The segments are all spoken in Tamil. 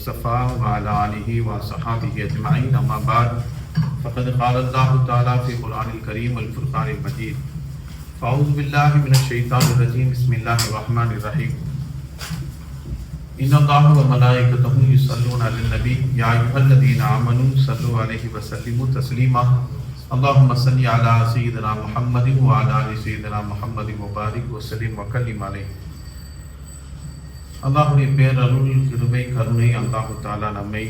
المصطفى وعلى آله وصحبه أجمعين أما بعد فقد قال الله تعالى في القرآن الكريم والفرقان المجيد فأعوذ بالله من الشيطان الرجيم بسم الله الرحمن الرحيم إن الله وملائكته يصلون على النبي يا أيها الذين آمنوا صلوا عليه وسلموا تسليما اللهم صل على سيدنا محمد وعلى آل سيدنا محمد وبارك وسلم وكلم عليه. அல்லாஹுடைய பேரருள் கிருபை கருணை அல்லாஹு தாலா நம்மை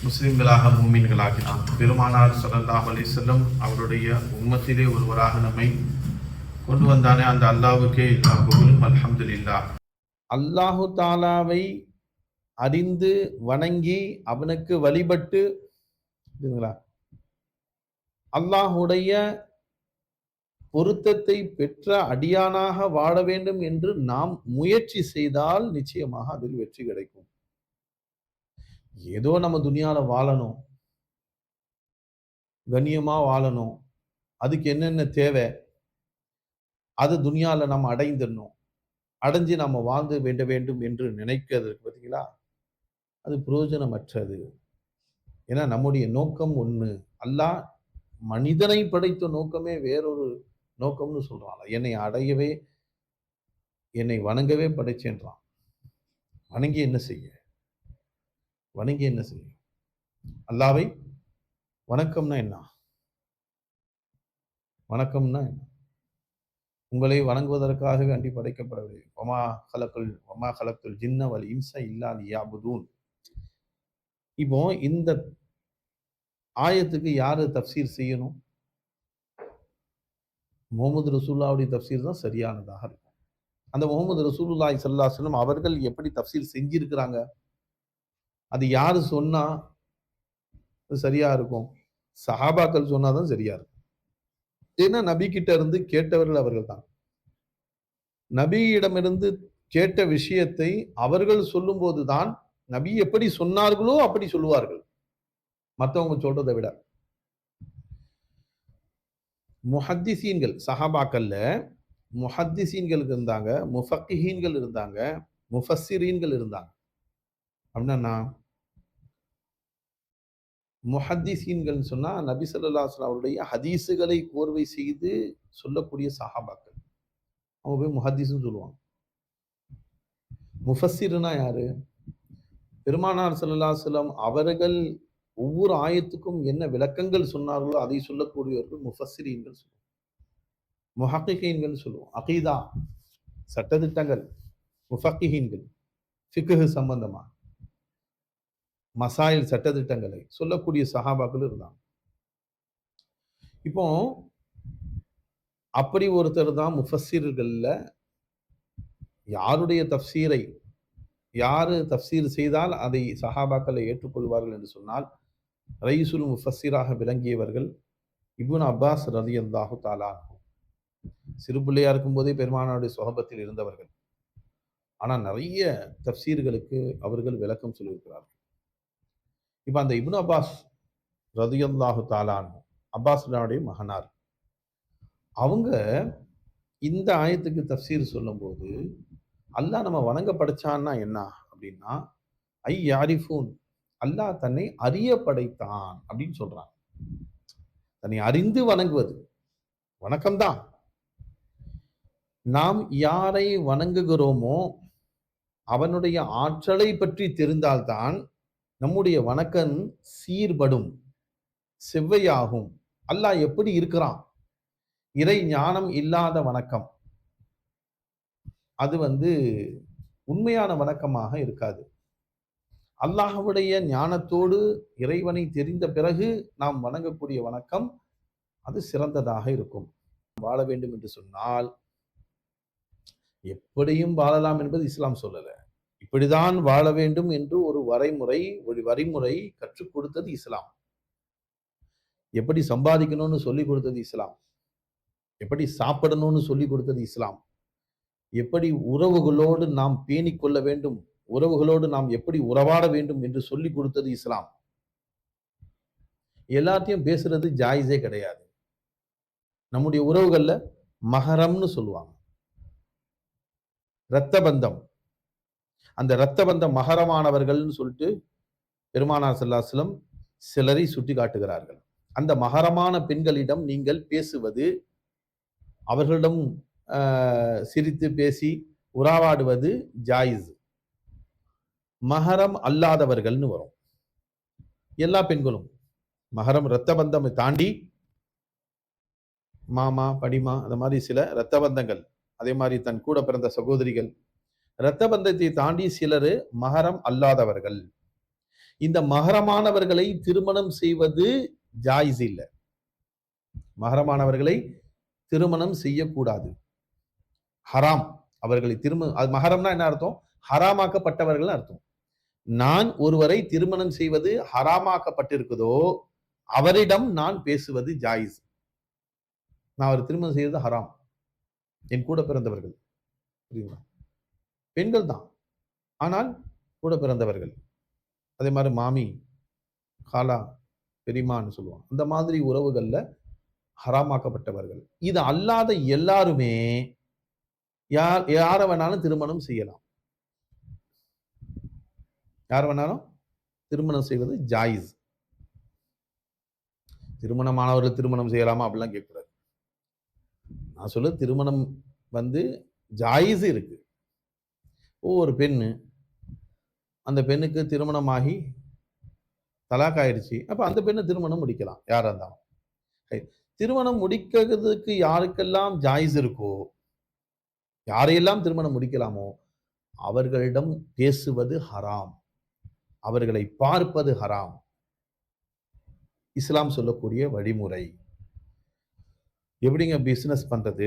முஸ்லிம்களாக மூமின்களாகினான். பெருமானார் ஸல்லல்லாஹு அலைஹி வஸல்லம் அவருடைய உம்மத்திலே ஒருவராக நம்மை கொண்டு வந்தானே அந்த அல்லாஹ்வுக்கே எல்லா புகழும் அல்ஹம்துலில்லாஹ். அல்லாஹு தாலாவை அறிந்து வணங்கி அவனுக்கு வழிபட்டு அல்லாஹுடைய பொருத்தத்தை பெற்ற அடியானாக வாழ வேண்டும் என்று நாம் முயற்சி செய்தால் நிச்சயமாக அதில் வெற்றி கிடைக்கும். ஏதோ நம்ம துனியால வாழணும், கண்ணியமா வாழணும், அதுக்கு என்னென்ன தேவை அது துனியால நம்ம அடைந்துடணும், அடைஞ்சு நம்ம வாழ்ந்து வேண்ட வேண்டும் என்று நினைக்கிறது பார்த்தீங்களா, அது பிரயோஜனமற்றது. ஏன்னா நம்முடைய நோக்கம் ஒண்ணு. அல்லாஹ் மனிதனை படைத்த நோக்கமே வேறொரு நோக்கம்னு சொல்றான். என்னை அடையவே என்னை வணங்கவே படைச்சேன்றான். வணங்கி என்ன செய்ய? வணங்கி என்ன செய்ய? அல்லாவை வணக்கம்னா என்ன? வணக்கம்னா என்ன? உங்களை வணங்குவதற்காக வேண்டி படைக்கப்படவில்லை. வமா கலக்குல் ஜின்ன வல் இன்ஸ இல்லா லியஅ்புதூன். இப்போ இந்த ஆயத்துக்கு யாரு தஃப்சீர் செய்யணும்? முகமது ரசூலுல்லாஹ்வுடைய தஃப்சீர் தான் சரியானதாக இருக்கும். அந்த முகமது ரசூலுல்லாஹி ஸல்லல்லாஹு அலைஹி வஸல்லம் அவர்கள் எப்படி தஃப்சீர் செஞ்சிருக்கிறாங்க, அது யாரு சொன்னா அது சரியா இருக்கும்? சஹாபாக்கள் சொன்னாதான் சரியா இருக்கும். ஏன்னா நபி கிட்ட இருந்து கேட்டவர்கள் அவர்கள் தான். நபியிடமிருந்து கேட்ட விஷயத்தை அவர்கள் சொல்லும் போதுதான் நபி எப்படி சொன்னார்களோ அப்படி சொல்லுவார்கள், மற்றவங்க சொல்றதை விட. முஹத்திசீன்கள், சஹாபாக்கல்ல முஹத்திசீன்கள் இருந்தாங்க, முஃபக்கிஹீன்கள் இருந்தாங்க, முஃபஸ்ஸிரீன்கள் இருந்தாங்க. அப்படின்னா முஹத்திசீன்கள் சொன்னா நபி ஸல்லல்லாஹு அலைஹி வஸல்லம் அவருடைய ஹதீஸுகளை கோர்வை செய்து சொல்லக்கூடிய சஹாபாக்கள், அவங்க போய் முஹத்திஸ்னு சொல்லுவாங்க. முஃபஸ்ஸிர்னா யாரு? பெருமானார் ஸல்லல்லாஹு அலைஹி வஸல்லம் அவர்கள் ஒவ்வொரு ஆயத்துக்கும் என்ன விளக்கங்கள் சொன்னார்களோ அதை சொல்லக்கூடியவர்கள் முஃபஸ்ஸிரீன்கள் சொல்லுவோம், முஹக்கிகீன்கள் சொல்லுவோம். அகீதா சட்டதிட்டங்கள் முஃபக்கிஹீன்கள், ஃபிக்ஹ் சம்பந்தமா மசாயில் சட்டதிட்டங்களை சொல்லக்கூடிய சஹாபாக்கள் இருந்தாங்க. இப்போ அப்படி ஒருத்தர் தான் முஃபஸ்ஸிர்கள்ல. யாருடைய தஃப்சீரை யாரு தஃப்சீர் செய்தால் அதை சஹாபாக்களை ஏற்றுக்கொள்வார்கள் என்று சொன்னால், ரயீசுல் முஃபஸ்ஸிராக விளங்கியவர்கள் இப்னு அப்பாஸ் ரலியல்லாஹு தஆலா அன்ஹு. சிறு பிள்ளையா இருக்கும்போதே பெருமானாருடைய சொஹபத்தில் இருந்தவர்கள். ஆனா நிறைய தஃப்சீர்களுக்கு அவர்கள் விளக்கம் சொல்லியிருக்கிறார்கள். இப்ப அந்த இப்னு அப்பாஸ் ரலியல்லாஹு தஆலா அன்ஹு, அப்பாஸ்னுடைய மகனார், அவங்க இந்த ஆயத்துக்கு தஃப்சீர் சொல்லும்போது, அல்லாஹ் நம்ம வணங்க படைச்சான்னா என்ன அப்படின்னா, ஐ யாரிஃபூன், அல்லாஹ் தன்னை அறிய படைத்தான் அப்படின்னு சொல்றாங்க. தன்னை அறிந்து வணங்குவது வணக்கம்தான். நாம் யாரை வணங்குகிறோமோ அவனுடைய ஆற்றலை பற்றி தெரிந்தால்தான் நம்முடைய வணக்கம் சீர்படும், செவ்வையாகும். அல்லாஹ் எப்படி இருக்கிறான்? இறை ஞானம் இல்லாத வணக்கம் அது உண்மையான வணக்கமாக இருக்காது. அல்லாஹ்வுடைய ஞானத்தோடு இறைவனை தெரிந்த பிறகு நாம் வணங்கக்கூடிய வணக்கம் அது சிறந்ததாக இருக்கும். வாழ வேண்டும் என்று சொன்னால் எப்படியும் வாழலாம் என்பது இஸ்லாம் சொல்லல. இப்படிதான் வாழ வேண்டும் என்று ஒரு வழிமுறை கற்றுக் கொடுத்தது இஸ்லாம். எப்படி சம்பாதிக்கணும்னு சொல்லி கொடுத்தது இஸ்லாம். எப்படி சாப்பிடணும்னு சொல்லி கொடுத்தது இஸ்லாம். எப்படி உறவுகளோடு நாம் பேணிக் கொள்ள வேண்டும், உறவுகளோடு நாம் எப்படி உறவாட வேண்டும் என்று சொல்லி கொடுத்தது இஸ்லாம். எல்லாத்தையும் பேசுறது ஜாயிஸே கிடையாது. நம்முடைய உறவுகள்ல மஹரம்னு சொல்லுவாங்க, இரத்த பந்தம். அந்த இரத்த பந்த மகரமானவர்கள்னு சொல்லிட்டு பெருமானார் ஸல்லல்லாஹு அலைஹி வஸல்லம் சிலரை சுட்டி காட்டுகிறார்கள். அந்த மகரமான பெண்களிடம் நீங்கள் பேசுவது, அவர்களிடம் சிரித்து பேசி உறவாடுவது ஜாயிஸ். மஹரம் அல்லாதவர்கள்னு வரும். எல்லா பெண்களும் மஹரம் இரத்த பந்தம் தாண்டி மாமா, படிமா, அந்த மாதிரி சில இரத்த பந்தங்கள், அதே மாதிரி தன் கூட பிறந்த சகோதரிகள், இரத்த பந்தத்தை தாண்டி சிலரு மஹரம் அல்லாதவர்கள். இந்த மஹரமானவர்களை திருமணம் செய்வது ஜாயிஸ் இல்லை. மஹரமானவர்களை திருமணம் செய்யக்கூடாது, ஹராம். அவர்களை திருமணம், மஹரம்னா என்ன அர்த்தம்? ஹராமாக்கப்பட்டவர்கள் அர்த்தம். நான் ஒருவரை திருமணம் செய்வது ஹராமாக்கப்பட்டிருக்குதோ அவரிடம் நான் பேசுவது ஜாயிஸ். நான் அவர் திருமணம் செய்வது ஹராம். என் கூட பிறந்தவர்கள், புரியுங்களா? பெண்கள் தான், ஆனால் கூட பிறந்தவர்கள். அதே மாதிரி மாமி, காலா, பெரியமான்னு சொல்லுவாங்க. அந்த மாதிரி உறவுகள்ல ஹராமாக்கப்பட்டவர்கள். இது அல்லாத எல்லாருமே யாரை வேணாலும் திருமணம் செய்யலாம். யார் வேணாலும் திருமணம் செய்வது ஜாயிஸ். திருமணமானவர்கள் திருமணம் செய்யலாமா அப்படிலாம் கேட்கக்கூடாது. நான் சொல்ல திருமணம் ஜாயிஸ் இருக்கு. ஒரு பெண்ணு, அந்த பெண்ணுக்கு திருமணமாகி தலாக் ஆயிடுச்சு, அப்ப அந்த பெண்ணை திருமணம் முடிக்கலாம் யாரா இருந்தாலும். திருமணம் முடிக்கிறதுக்கு யாருக்கெல்லாம் ஜாயிஸ் இருக்கோ, யாரையெல்லாம் திருமணம் முடிக்கலாமோ அவர்களிடம் பேசுவது ஹராம், அவர்களை பார்ப்பது ஹராம். இஸ்லாம் சொல்லக்கூடிய வழிமுறை. எப்படிங்க பிசினஸ் பண்றது?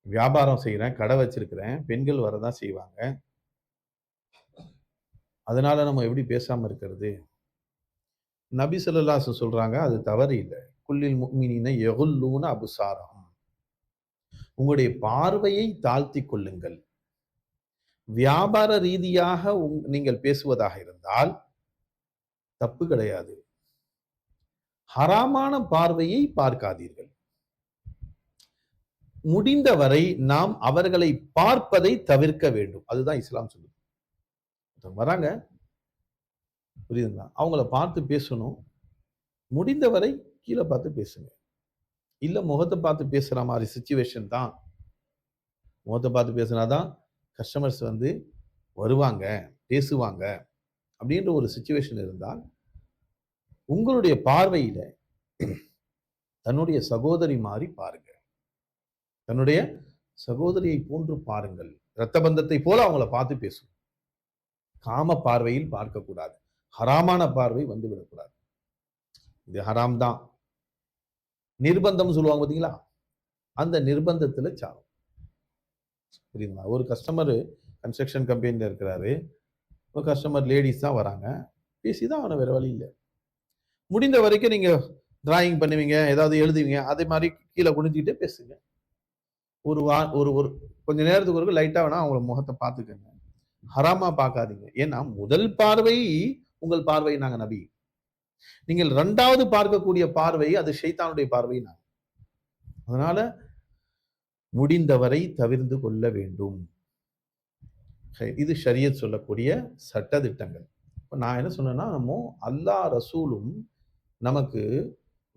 வியாபாரம் செய்யறேன், கடை வச்சிருக்கிறேன், பெண்கள் வரதான் செய்வாங்க, அதனால நம்ம எப்படி பேசாம இருக்கிறது? நபி ஸல்லல்லாஹு அலைஹி வஸல்லம் சொல்றாங்க, அது தவறு இல்லை. குல்லில் முஃமினீன யகுல்லூன அப்சாரஹும், உங்களுடைய பார்வையை தாழ்த்தி கொள்ளுங்கள். வியாபார ரீதியாக நீங்கள் பேசுவதாக இருந்தால் தப்பு கிடையாது. ஹராமான பார்வையை பார்க்காதீர்கள். முடிந்தவரை நாம் அவர்களை பார்ப்பதை தவிர்க்க வேண்டும். அதுதான் இஸ்லாம் சொல்லுது. வராங்க, புரியுதுங்களா? அவங்கள பார்த்து பேசணும். முடிந்தவரை கீழே பார்த்து பேசுங்க. இல்ல முகத்தை பார்த்து பேசுற மாதிரி சிச்சுவேஷன் தான். முகத்தை பார்த்து பேசினாதான் கஸ்டமர்ஸ் வருவாங்க, பேசுவாங்க அப்படின்ற ஒரு சிச்சுவேஷன் இருந்தால் உங்களுடைய பார்வையில தன்னுடைய சகோதரி மாதிரி பாருங்க, தன்னுடைய சகோதரியை போன்று பாருங்கள். இரத்த பந்தத்தை போல அவங்கள பார்த்து பேசும். காம பார்வையில் பார்க்கக்கூடாது, ஹராமான பார்வை விடக்கூடாது. இது ஹராம் தான். நிர்பந்தம் சொல்லுவாங்க பார்த்தீங்களா, அந்த நிர்பந்தத்துல சாவும். புரியுதுங்களா? ஒரு கஸ்டமர் கன்ஸ்ட்ரக்ஷன் கம்பெனியில் இருக்கிறாரு, ஒரு கஸ்டமர் லேடிஸ் தான் வராங்க, பேசிதான் அவனை, வேற வழி இல்லை. முடிந்த வரைக்கும் நீங்க டிராயிங் பண்ணுவீங்க, ஏதாவது எழுதுவீங்க, அதே மாதிரி கீழே குனிஞ்சிக்கிட்டே பேசுங்க. ஒரு ஒரு கொஞ்ச நேரத்துக்கு ஒரு லைட்டா வேணா அவங்கள முகத்தை பார்த்துக்கங்க, ஹராமா பார்க்காதீங்க. ஏன்னா முதல் பார்வை உங்கள் பார்வை நாங்க நபி, நீங்கள் இரண்டாவது பார்க்கக்கூடிய பார்வை அது ஷைத்தானுடைய பார்வை நாங்க. அதனால முடிந்தவரை தவிர்த்து கொள்ள வேண்டும். இது ஷரியத் சொல்லக்கூடிய சட்ட திட்டங்கள். நான் என்ன சொன்னேன்னா, நம்ம அல்லாஹ் ரசூலும் நமக்கு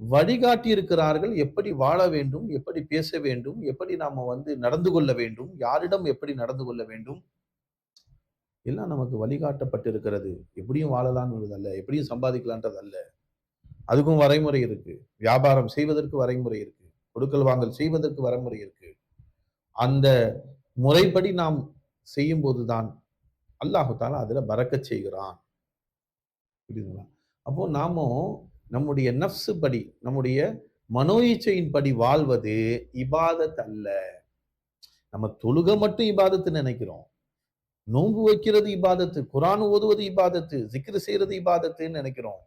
வழிகாட்டி இருக்கிறார்கள், எப்படி வாழ வேண்டும், எப்படி பேச வேண்டும், எப்படி நாம நடந்து கொள்ள வேண்டும், யாரிடம் எப்படி நடந்து கொள்ள வேண்டும், எல்லாம் நமக்கு வழிகாட்டப்பட்டிருக்கிறது. எப்படியும் வாழலாம்ன்றது அல்ல, எப்படியும் சம்பாதிக்கலான்றது அல்ல. அதுக்கும் வரைமுறை இருக்கு. வியாபாரம் செய்வதற்கு வரைமுறை இருக்கு, கொடுக்கல் வாங்கல் செய்வதற்கு வரைமுறை இருக்கு. அந்த முறைப்படி நாம் செய்யும் போதுதான் அல்லாஹு தஆலா அதுல பரக்கத் செய்கிறான். புரியுதுங்களா? அப்போ நாம நம்முடைய நஃப்ஸ் படி, நம்முடைய மனோ இச்சையின் படி வாழ்வது இபாதத் அல்ல. நம்ம தொழுக மட்டும் இபாதத்து நினைக்கிறோம், நோன்பு வைக்கிறது இபாதத்து, குர்ஆன் ஓதுவது இபாதத்து, zikr செய்யறது இபாதத்துன்னு நினைக்கிறோம்.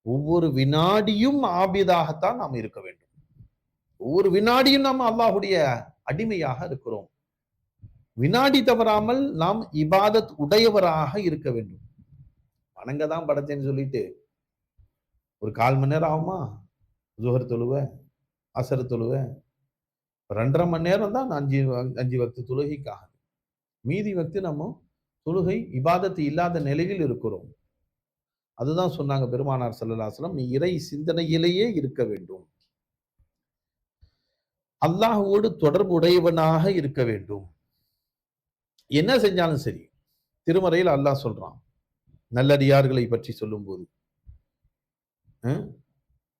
ஒவ்வொரு வினாடியும் ஆபிதாகத்தான் நாம் இருக்க வேண்டும். ஒவ்வொரு வினாடியும் நாம் அல்லாஹ்வுடைய அடிமையாக இருக்கிறோம். வினாடி தவறாமல் நாம் இபாதத் உடையவராக இருக்க வேண்டும். வணங்க தான் படைச்சேன்னு சொல்லிட்டு ஒரு 1/4 மணி நேரம் ஆகுமா ஜுஹர் தொழுவ, அசர் தொழுவ, 2.5 மணி நேரம் தான் 5 வக்து தொழுகைக்காக. மீதி வக்து நம்ம தொழுகை இபாதத்து இல்லாத நிலையில் இருக்கிறோம். அதுதான் சொன்னாங்க பெருமானார் ஸல்லல்லாஹு அலைஹி வஸல்லம், நீ இறை சிந்தனையிலேயே இருக்க வேண்டும், அல்லாஹ்வோடு தொடர்பு உடையவனாக இருக்க வேண்டும். என்ன செஞ்சாலும் சரி. திருமறையில் அல்லாஹ் சொல்றான், நல்லடியார்களை பற்றி சொல்லும்போது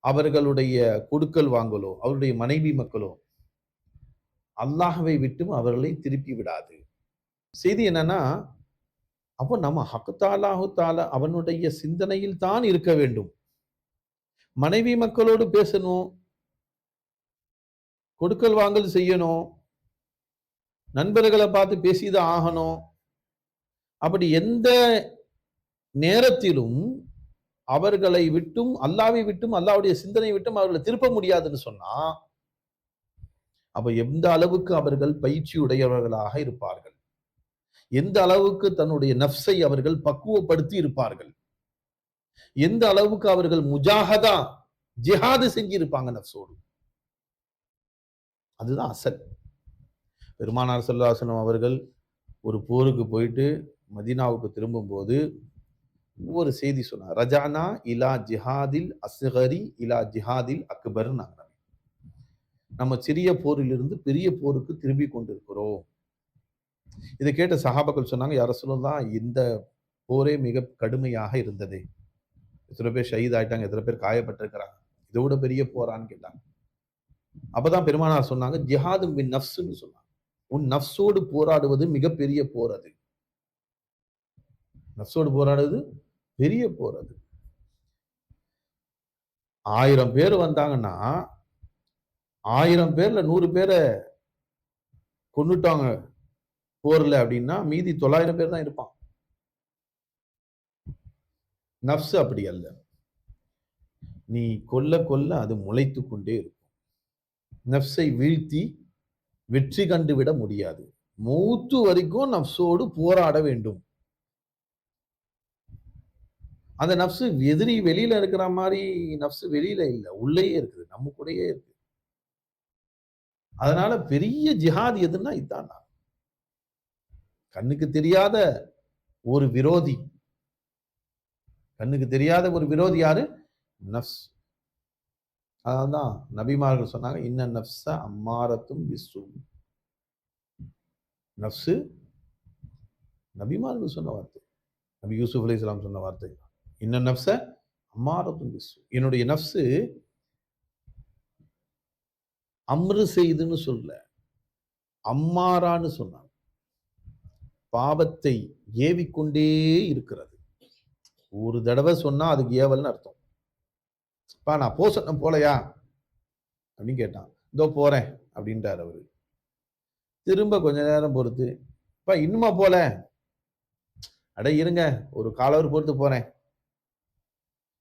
அவர்களுடைய கொடுக்கல் வாங்கலோ, அவருடைய மனைவி மக்களோ அல்லாஹ்வை விட்டும் அவர்களை திருப்பி விடாது. செய்தி என்னன்னா, அப்போ நம்ம ஹக்கு தாலா அவனுடைய சிந்தனையில் தான் இருக்க வேண்டும். மனைவி மக்களோடு பேசணும், கொடுக்கல் வாங்கல் செய்யணும், நண்பர்களை பார்த்து பேசிதான் ஆகணும். அப்படி எந்த நேரத்திலும் அவர்களை விட்டும், அல்லாவை விட்டும், அல்லாவுடைய சிந்தனை விட்டும் அவர்களை திருப்ப முடியாதுன்னு சொன்னா, அப்ப எந்த அளவுக்கு அவர்கள் பயிற்சி உடையவர்களாக இருப்பார்கள், எந்த அளவுக்கு தன்னுடைய நஃப்ஸை அவர்கள் பக்குவப்படுத்தி இருப்பார்கள், எந்த அளவுக்கு அவர்கள் முஜாஹதா ஜிஹாது செஞ்சிருப்பாங்க நஃப்ஸோடு. அதுதான் அசல். பெருமானார் ஸல்லல்லாஹு அலைஹி வஸல்லம் அவர்கள் ஒரு போருக்கு போயிட்டு மதீனாவுக்கு திரும்பும் போது ஒரு செய்தி சொன்னார், ரஜானா இலா ஜிஹாதில் அஸ்கரி இலா ஜிஹாதில் அக்பர். நம்ம சிறிய போரிலிருந்து பெரிய போருக்கு திரும்பி கொண்டிருக்கிறோம். இதை கேட்ட சஹாபாக்கள் சொன்னாங்க, யா ரசூலல்லாஹ், இந்த போரே மிக கடுமையாக இருந்தது, எத்தனை பேர் ஷஹீத் ஆயிட்டாங்க, எத்தனை பேர் காயப்பட்டிருக்கிறாங்க, இதை விட பெரிய போரான்னு கேட்டாங்க. அப்பதான் பெருமானார் சொன்னாங்க, ஜிஹாது பின் நஃப்ஸ்ன்னு சொன்னாங்க. உன் நஃப்ஸோடு போராடுவது மிகப்பெரிய போர். அது நஃப்ஸோடு போராடுவது பெரிய போர். அது 1000 பேர் வந்தாங்கன்னா 1000 பேர்ல 100 பேரை கொன்னுட்டாங்க போர்ல அப்படின்னா மீதி 900 பேர் தான் இருப்பான். நஃப்ஸ் அப்படி அல்ல. நீ கொல்ல கொல்ல அது முளைத்து கொண்டே இருக்கும். நஃப்ஸை வீழ்த்தி வெற்றி கண்டு விட முடியாது. மௌத்து வரைக்கும் நஃப்ஸோடு போராட வேண்டும். அந்த நஃப்ஸ் எதிரி வெளியில இருக்கிற மாதிரி நஃப்ஸ் வெளியில இல்ல, உள்ளேயே இருக்குது, நம்ம கூடயே இருக்கு. அதனால பெரிய ஜிஹாத் எதுன்னா இதுதான். கண்ணுக்கு தெரியாத ஒரு விரோதி, கண்ணுக்கு தெரியாத ஒரு விரோதி யாரு? நஃப்ஸ். அதான் நபிமார்கள் சொன்னாங்க, இன்ன நஃப்ஸ அம்மாரத்தும் பிஸ்ஸூ. நஃப்ஸ் நபிமார்கள் சொன்ன வார்த்தை, நபி யூசுப் அலைஹிஸ்ஸலாம் சொன்ன வார்த்தை, இன்ன நஃப்ஸ அம்மாரத்தும் பிஸ்ஸூ. என்னுடைய நஃப்ஸ் அம்ரு செய்துன்னு சொல்ல, அம்மாரான்னு சொன்னாங்க. பாவத்தை ஏவிக்கொண்டே இருக்கிறது. ஒரு தடவை சொன்னா அதுக்கு ஏவல்னு அர்த்தம். நான் போ சொன்ன போலையா அப்படின்னு கேட்டான். இதோ போறேன் அப்படின்ட்டார் அவரு. திரும்ப கொஞ்ச நேரம் பொறுத்து, இன்னுமா போல, அட இருங்க ஒரு காலவர் பொறுத்து போறேன்,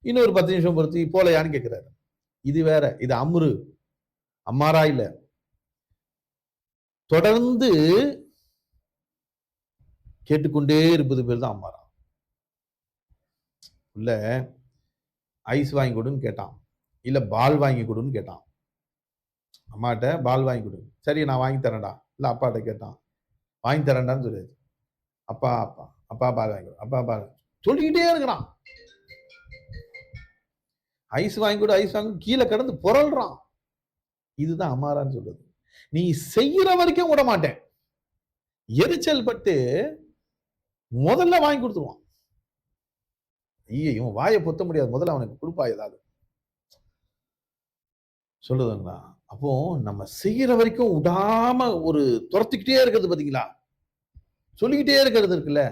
இன்னொரு 10 நிமிஷம் பொறுத்து போலையான்னு கேட்கிறாரு. இது வேற, இது அம்ரு, அம்மாரா இல்ல. தொடர்ந்து கேட்டுக்கொண்டே இருப்பது பேர் தான் அம்மாரா. இல்ல ஐஸ் வாங்கி கொடுன்னு கேட்டான், இல்ல பால் வாங்கி கொடுன்னு கேட்டான். அம்மாட்ட பால் வாங்கி கொடு, சரி நான் வாங்கி தரேன்டா. இல்ல அப்பாட்ட கேட்டான், வாங்கி தரேன்டான்னு சொல்லுது. அப்பா அப்பா அப்பா பால் வாங்கி கொடு, அப்பா பால் சொல்லிக்கிட்டே இருக்கிறான். ஐஸ் வாங்கி கொடு, ஐஸ் வாங்கி கீழே கிடந்து புரள்றான். இதுதான் அம்மாரான்னு சொல்றது. நீ செய்யற வரைக்கும் விட மாட்டேன், எரிச்சல் பட்டு முதல்ல வாங்கி கொடுத்துருவான். இவன் வாயை பொத்த முடியாது, முதல்ல அவனுக்கு கொடுப்பா ஏதாவது சொல்லுதுங்களா. அப்போ நம்ம செய்யற வரைக்கும் விடாம ஒரு துரத்துக்கிட்டே இருக்கிறது பாத்தீங்களா, சொல்லிக்கிட்டே இருக்கிறது இருக்குல்ல,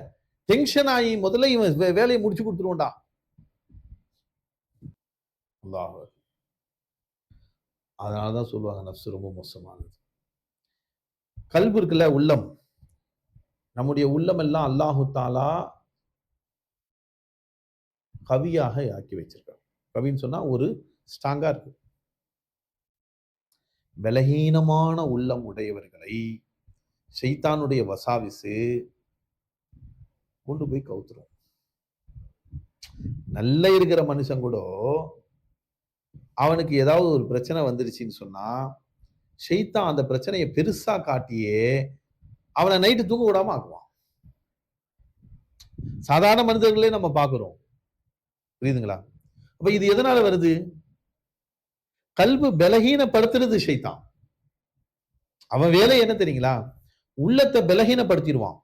டென்ஷன் ஆகி முதல்ல இவன் வேலையை முடிச்சு கொடுத்துருவோம்டா. அதனாலதான் சொல்லுவாங்க நஃப்ஸ் ரொம்ப மோசமானது. கல்பு இருக்குல்ல, உள்ளம், நம்முடைய உள்ளம் எல்லாம் அல்லாஹு தாலா கவியாக ஆக்கி வச்சிருக்காங்க. கவின்னு சொன்னா ஒரு ஸ்ட்ராங்கா இருக்கு. பலகீனமான உள்ளம் உடையவர்களை ஷைத்தானுடைய வசாவிசு கொண்டு போய் கவுத்துரும். நல்ல இருக்கிற மனுஷன் கூட அவனுக்கு ஏதாவது ஒரு பிரச்சனை வந்துருச்சுன்னு சொன்னா ஷைத்தான் அந்த பிரச்சனையை பெருசா காட்டியே அவனை நைட்டு தூங்க விடாம ஆக்குவான். சாதாரண மனிதர்களே நம்ம பார்க்கிறோம். புரியுதுங்களா? அப்ப இது எதனால வருது? கல்பு பலகீனப்படுத்துறது ஷைத்தான். அவன் வேலை என்ன தெரியுங்களா? உள்ளத்தை பலகீனப்படுத்திடுவான்.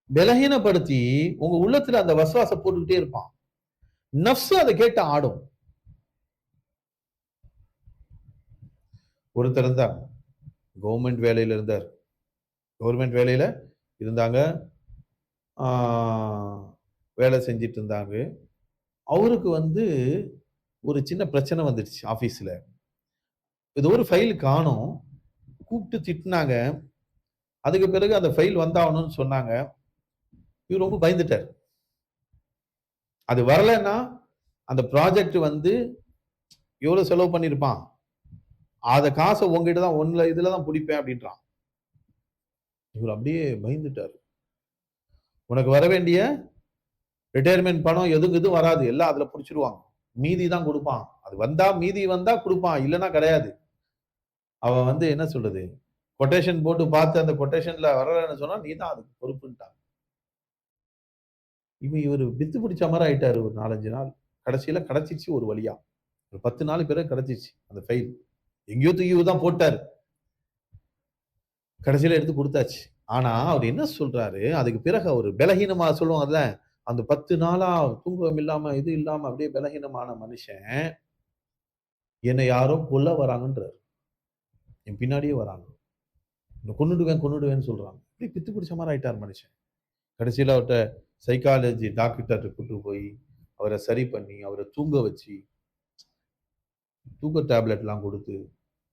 பலகீனப்படுத்தி உங்க உள்ளத்துல அந்த வஸ்வாச போட்டுக்கிட்டே இருப்பான். நஃப்ஸ் அதை கேட்டு ஆடும். ஒருத்தர் இருந்தார், கவர்மெண்ட் வேலையில இருந்தார். கவர்மெண்ட் வேலையில இருந்தாங்க, வேலை செஞ்சிட்டு இருந்தாங்க. அவருக்கு வந்து ஒரு சின்ன பிரச்சனை வந்துடுச்சு ஆபீஸ்ல. ஏதோ ஒரு ஃபைல் காணோம். கூப்பிட்டு திட்டினாங்க. அதுக்கு பிறகு அந்த ஃபைல் வந்தாகணும்னு சொன்னாங்க. இவர் ரொம்ப பயந்துட்டார். அது வரலன்னா அந்த ப்ராஜெக்ட் வந்து எவ்வளவு செலவு பண்ணிருப்பான், அத காசை உங்ககிட்ட தான் ஒன்ல இதுலதான் பிடிப்பேன் அப்படின்றான். இவர் அப்படியே பயந்துட்டார். உனக்கு வர வேண்டிய ரிட்டையர்மெண்ட் பணம் எதுவும் வராது, எல்லாம் அதுல பிடிச்சிருவாங்க, மீதி தான் கொடுப்பான். அது வந்தா மீதி வந்தா கொடுப்பான், இல்லைன்னா கிடையாது. அவன் வந்து என்ன சொல்றது, கொட்டேஷன் போட்டு பார்த்து அந்த கொட்டேஷன்ல வரலன்னு சொன்னா நீ தான் அதுக்கு பொறுப்புன்ட்டான். இவர் பித்து பிடிச்ச மாதிரி ஆயிட்டாரு. ஒரு 4-5 நாள் கடைசியில கிடைச்சிச்சு ஒரு வழியா. ஒரு 10 நாள் பிறகு கிடைச்சிச்சு அந்த ஃபைல். எங்கேயோ தூக்கி தான் போட்டாரு. கடைசியில எடுத்து கொடுத்தாச்சு. ஆனா அவர் என்ன சொல்றாரு, அதுக்கு பிறகு அவர் பலகீனமா சொல்லுவாங்கல்ல, அந்த 10 நாளா தூக்கம் இல்லாம இது இல்லாம அப்படியே பலகீனமான மனுஷன் என்னை யாரோ கொல்ல வராங்கன்றாரு. என் பின்னாடியே வராங்க, கொன்னுடுவேன்னு சொல்றாங்க. அப்படியே பித்து பிடிச்ச மாதிரி ஆயிட்டார் மனுஷன். கடைசியில அவர்கிட்ட சைக்காலஜி டாக்டர் கூட்டு போய் அவரை சரி பண்ணி அவரை தூங்க வச்சு தூக்க டேப்லெட்லாம் கொடுத்து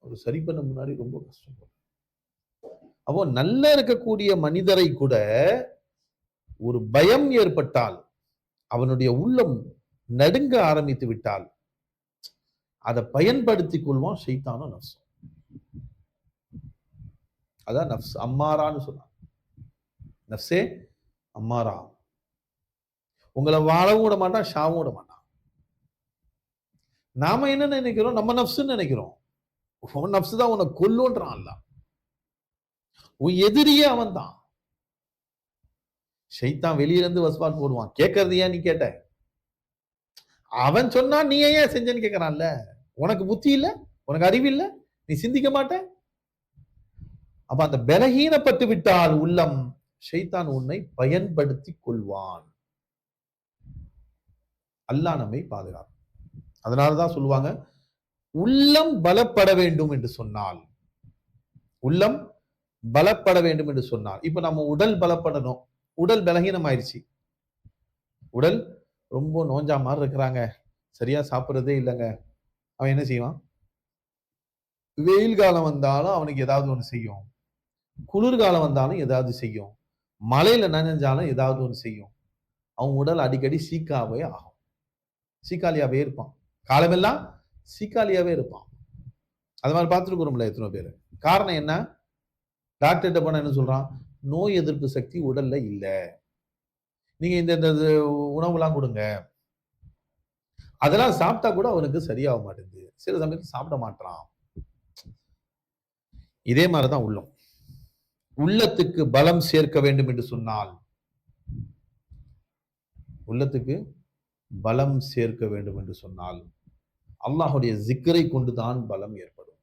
அவர் சரி பண்ண முன்னாடி ரொம்ப கஷ்டம். அப்போ நல்ல இருக்கக்கூடிய மனிதரை கூட ஒரு பயம் ஏற்பட்டால், அவனுடைய உள்ளம் நடுங்க ஆரம்பித்து விட்டால், அதை பயன்படுத்திக் கொள்வான் ஷைத்தானும் நஃப்ஸும். அதான் நஃப்ஸ் அம்மாரான்னு சொன்னான். நஃப்ஸே அம்மாரா, உங்களை வாழவும் விட மாட்டான், ஷாவும் விட மாட்டான். நாம என்ன நினைக்கிறோம், நம்ம நஃப்ஸ்ன்னு நினைக்கிறோம். உன் நஃப்ஸ் தான் உன்னை கொல்லுன்றான் அல்லாஹ். உன் எதிரியே அவன் தான். ஷைத்தான் வெளியிலிருந்து வஸ்வாஸ் போடுவான். கேட்கறது ஏன் நீ கேட்ட, அவன் சொன்னா நீ ஏன் செஞ்சேன்னு கேட்கறான்ல. உனக்கு புத்தி இல்ல, உனக்கு அறிவு இல்ல, நீ சிந்திக்க மாட்ட. அப்ப அந்த பலகீனப்பட்டு விட்டால் உள்ளம், ஷைத்தான் உன்னை பயன்படுத்தி கொள்வான். அல்லாஹ் நம்மை பாதுகாக்கும். அதனாலதான் சொல்லுவாங்க, உள்ளம் பலப்பட வேண்டும் என்று சொன்னால், உள்ளம் பலப்பட வேண்டும் என்று சொன்னால், இப்ப நம்ம உடல் பலப்படணும். உடல் பலகீனம் ஆயிடுச்சு, உடல் ரொம்ப நோஞ்சா மாதிரி இருக்கிறாங்க, சரியா சாப்பிடுறதே இல்லைங்க. அவன் என்ன செய்வான், வெயில் காலம் வந்தாலும் அவனுக்கு ஏதாவது ஒண்ணு செய்யும், குளிர்காலம் வந்தாலும் ஏதாவது செய்யும், மழையில நனைஞ்சாலும் ஏதாவது ஒண்ணு செய்யும். அவன் உடல் அடிக்கடி சீக்காவே ஆகும், சீக்காலியாவே இருப்பான், காலமெல்லாம் சீக்காலியாவே இருப்பான். அது மாதிரி பார்த்துருக்கிறோம்ல எத்தனை பேர். காரணம் என்ன, டாக்டர்கிட்ட போனா என்ன சொல்றான், நோய் எதிர்ப்பு சக்தி உடல்ல இல்ல, நீங்க இந்த உணவுலாம் கொடுங்க, அதெல்லாம் சாப்பிட்டா கூட அவனுக்கு சரியாக மாட்டேங்குது, சில சமயத்தில் சாப்பிட மாட்டான். இதே மாதிரிதான் உள்ளம். உள்ளத்துக்கு பலம் சேர்க்க வேண்டும் என்று சொன்னால், உள்ளத்துக்கு பலம் சேர்க்க வேண்டும் என்று சொன்னால் அல்லாஹுடைய ஜிக்கரை கொண்டுதான் பலம் ஏற்படும்.